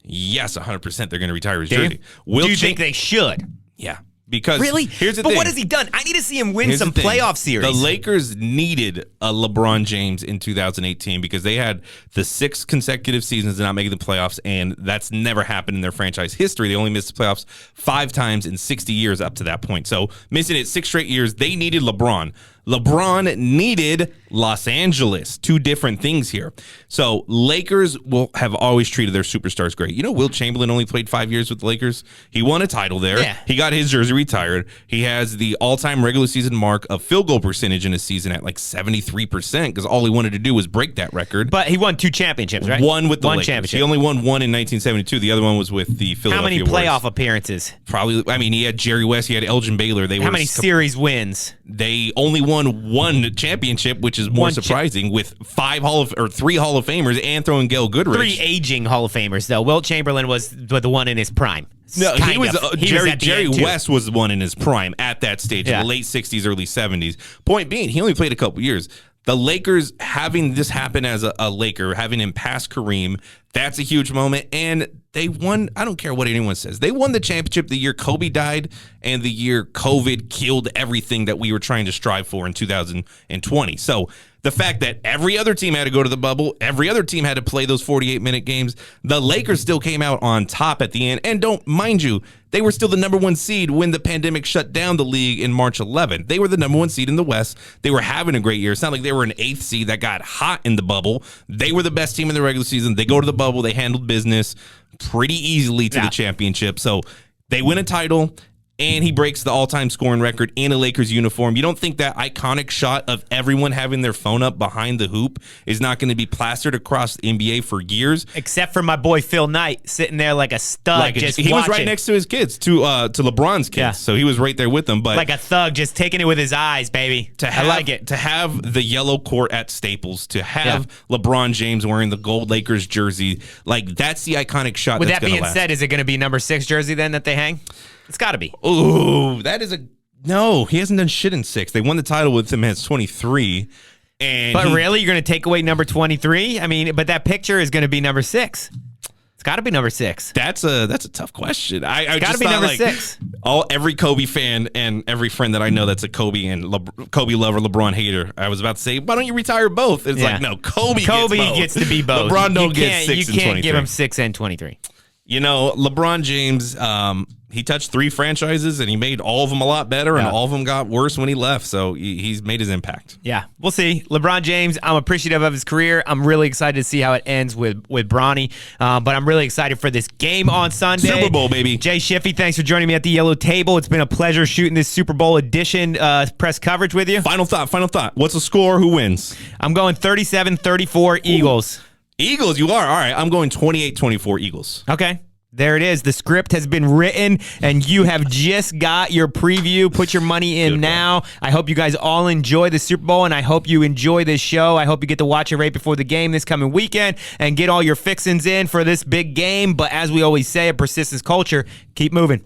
[SPEAKER 2] yes, 100% they're going to retire his jersey.
[SPEAKER 1] Do you think they should?
[SPEAKER 2] Yeah. Because
[SPEAKER 1] really,
[SPEAKER 2] here's the thing.
[SPEAKER 1] But what has he done? I need to see him win some playoff series.
[SPEAKER 2] The Lakers needed a LeBron James in 2018 because they had the 6 consecutive seasons of not making the playoffs, and that's never happened in their franchise history. They only missed the playoffs 5 times in 60 years up to that point. So missing it 6 straight years, they needed LeBron. LeBron needed Los Angeles. 2 different things here. So Lakers will have always treated their superstars great. You know, Wilt Chamberlain only played 5 years with the Lakers. He won a title there. Yeah. He got his jersey retired. He has the all-time regular season mark of field goal percentage in a season at like 73% because all he wanted to do was break that record.
[SPEAKER 1] But he won 2 championships, right?
[SPEAKER 2] One with the
[SPEAKER 1] Lakers.
[SPEAKER 2] Championship. He only won one in 1972. The other one was with the Philadelphia
[SPEAKER 1] How many playoff
[SPEAKER 2] Warriors.
[SPEAKER 1] appearants?
[SPEAKER 2] Probably. I mean, he had Jerry West. He had Elgin Baylor.
[SPEAKER 1] How many series wins?
[SPEAKER 2] They only won 1 championship, which is more surprising, with 3 Hall of Famers and throwing Gail Goodrich.
[SPEAKER 1] 3 aging Hall of Famers, though. Wilt Chamberlain was the one in his prime.
[SPEAKER 2] No, he was Jerry West was the one in his prime at that stage, in the late 60s, early 70s. Point being, he only played a couple years. The Lakers having this happen as a Laker, having him pass Kareem, that's a huge moment. And they won, I don't care what anyone says, they won the championship the year Kobe died and the year COVID killed everything that we were trying to strive for in 2020. So the fact that every other team had to go to the bubble, every other team had to play those 48-minute games, the Lakers still came out on top at the end. And mind you, they were still the number 1 seed when the pandemic shut down the league in March 11th. They were the number 1 seed in the West. They were having a great year. It's not like they were an 8th seed that got hot in the bubble. They were the best team in the regular season. They go to the bubble. They handled business pretty easily to the championship. So they win a title. And he breaks the all-time scoring record in a Lakers uniform. You don't think that iconic shot of everyone having their phone up behind the hoop is not going to be plastered across the NBA for years?
[SPEAKER 1] Except for my boy Phil Knight sitting there like a stud,
[SPEAKER 2] he was right next to his kids, to LeBron's kids. Yeah. So he was right there with them. But
[SPEAKER 1] like a thug, just taking it with his eyes, baby. I like it.
[SPEAKER 2] To have the yellow court at Staples, to have LeBron James wearing the gold Lakers jersey, like that's the iconic shot.
[SPEAKER 1] With that being said, is it going to be number 6 jersey then that they hang? It's got to be.
[SPEAKER 2] Ooh, that is no. He hasn't done shit in 6. They won the title with him at 23.
[SPEAKER 1] But really, you're going to take away number 23? I mean, but that picture is going to be number 6. It's got to be number 6.
[SPEAKER 2] That's a tough question. I
[SPEAKER 1] got to be number 6.
[SPEAKER 2] Every Kobe fan and every friend that I know that's a Kobe and Kobe lover, LeBron hater. I was about to say, why don't you retire both? It's like no, Kobe
[SPEAKER 1] gets to be both.
[SPEAKER 2] LeBron don't get 6 and 23.
[SPEAKER 1] You can't give him 6 and 23.
[SPEAKER 2] You know, LeBron James, he touched 3 franchises and he made all of them a lot better, and all of them got worse when he left. So he's made his impact.
[SPEAKER 1] Yeah, we'll see. LeBron James, I'm appreciative of his career. I'm really excited to see how it ends with Bronny. But I'm really excited for this game on Sunday.
[SPEAKER 2] Super Bowl, baby.
[SPEAKER 1] Jay Shiffy, thanks for joining me at the Yellow Table. It's been a pleasure shooting this Super Bowl edition press coverage with you.
[SPEAKER 2] Final thought. What's the score? Who wins?
[SPEAKER 1] I'm going 37-34 Eagles.
[SPEAKER 2] Eagles, you are. All right, I'm going 28-24 Eagles.
[SPEAKER 1] Okay. There it is. The script has been written, and you have just got your preview. Put your money in now. I hope you guys all enjoy the Super Bowl, and I hope you enjoy this show. I hope you get to watch it right before the game this coming weekend and get all your fixins in for this big game. But as we always say, a persistence culture, keep moving.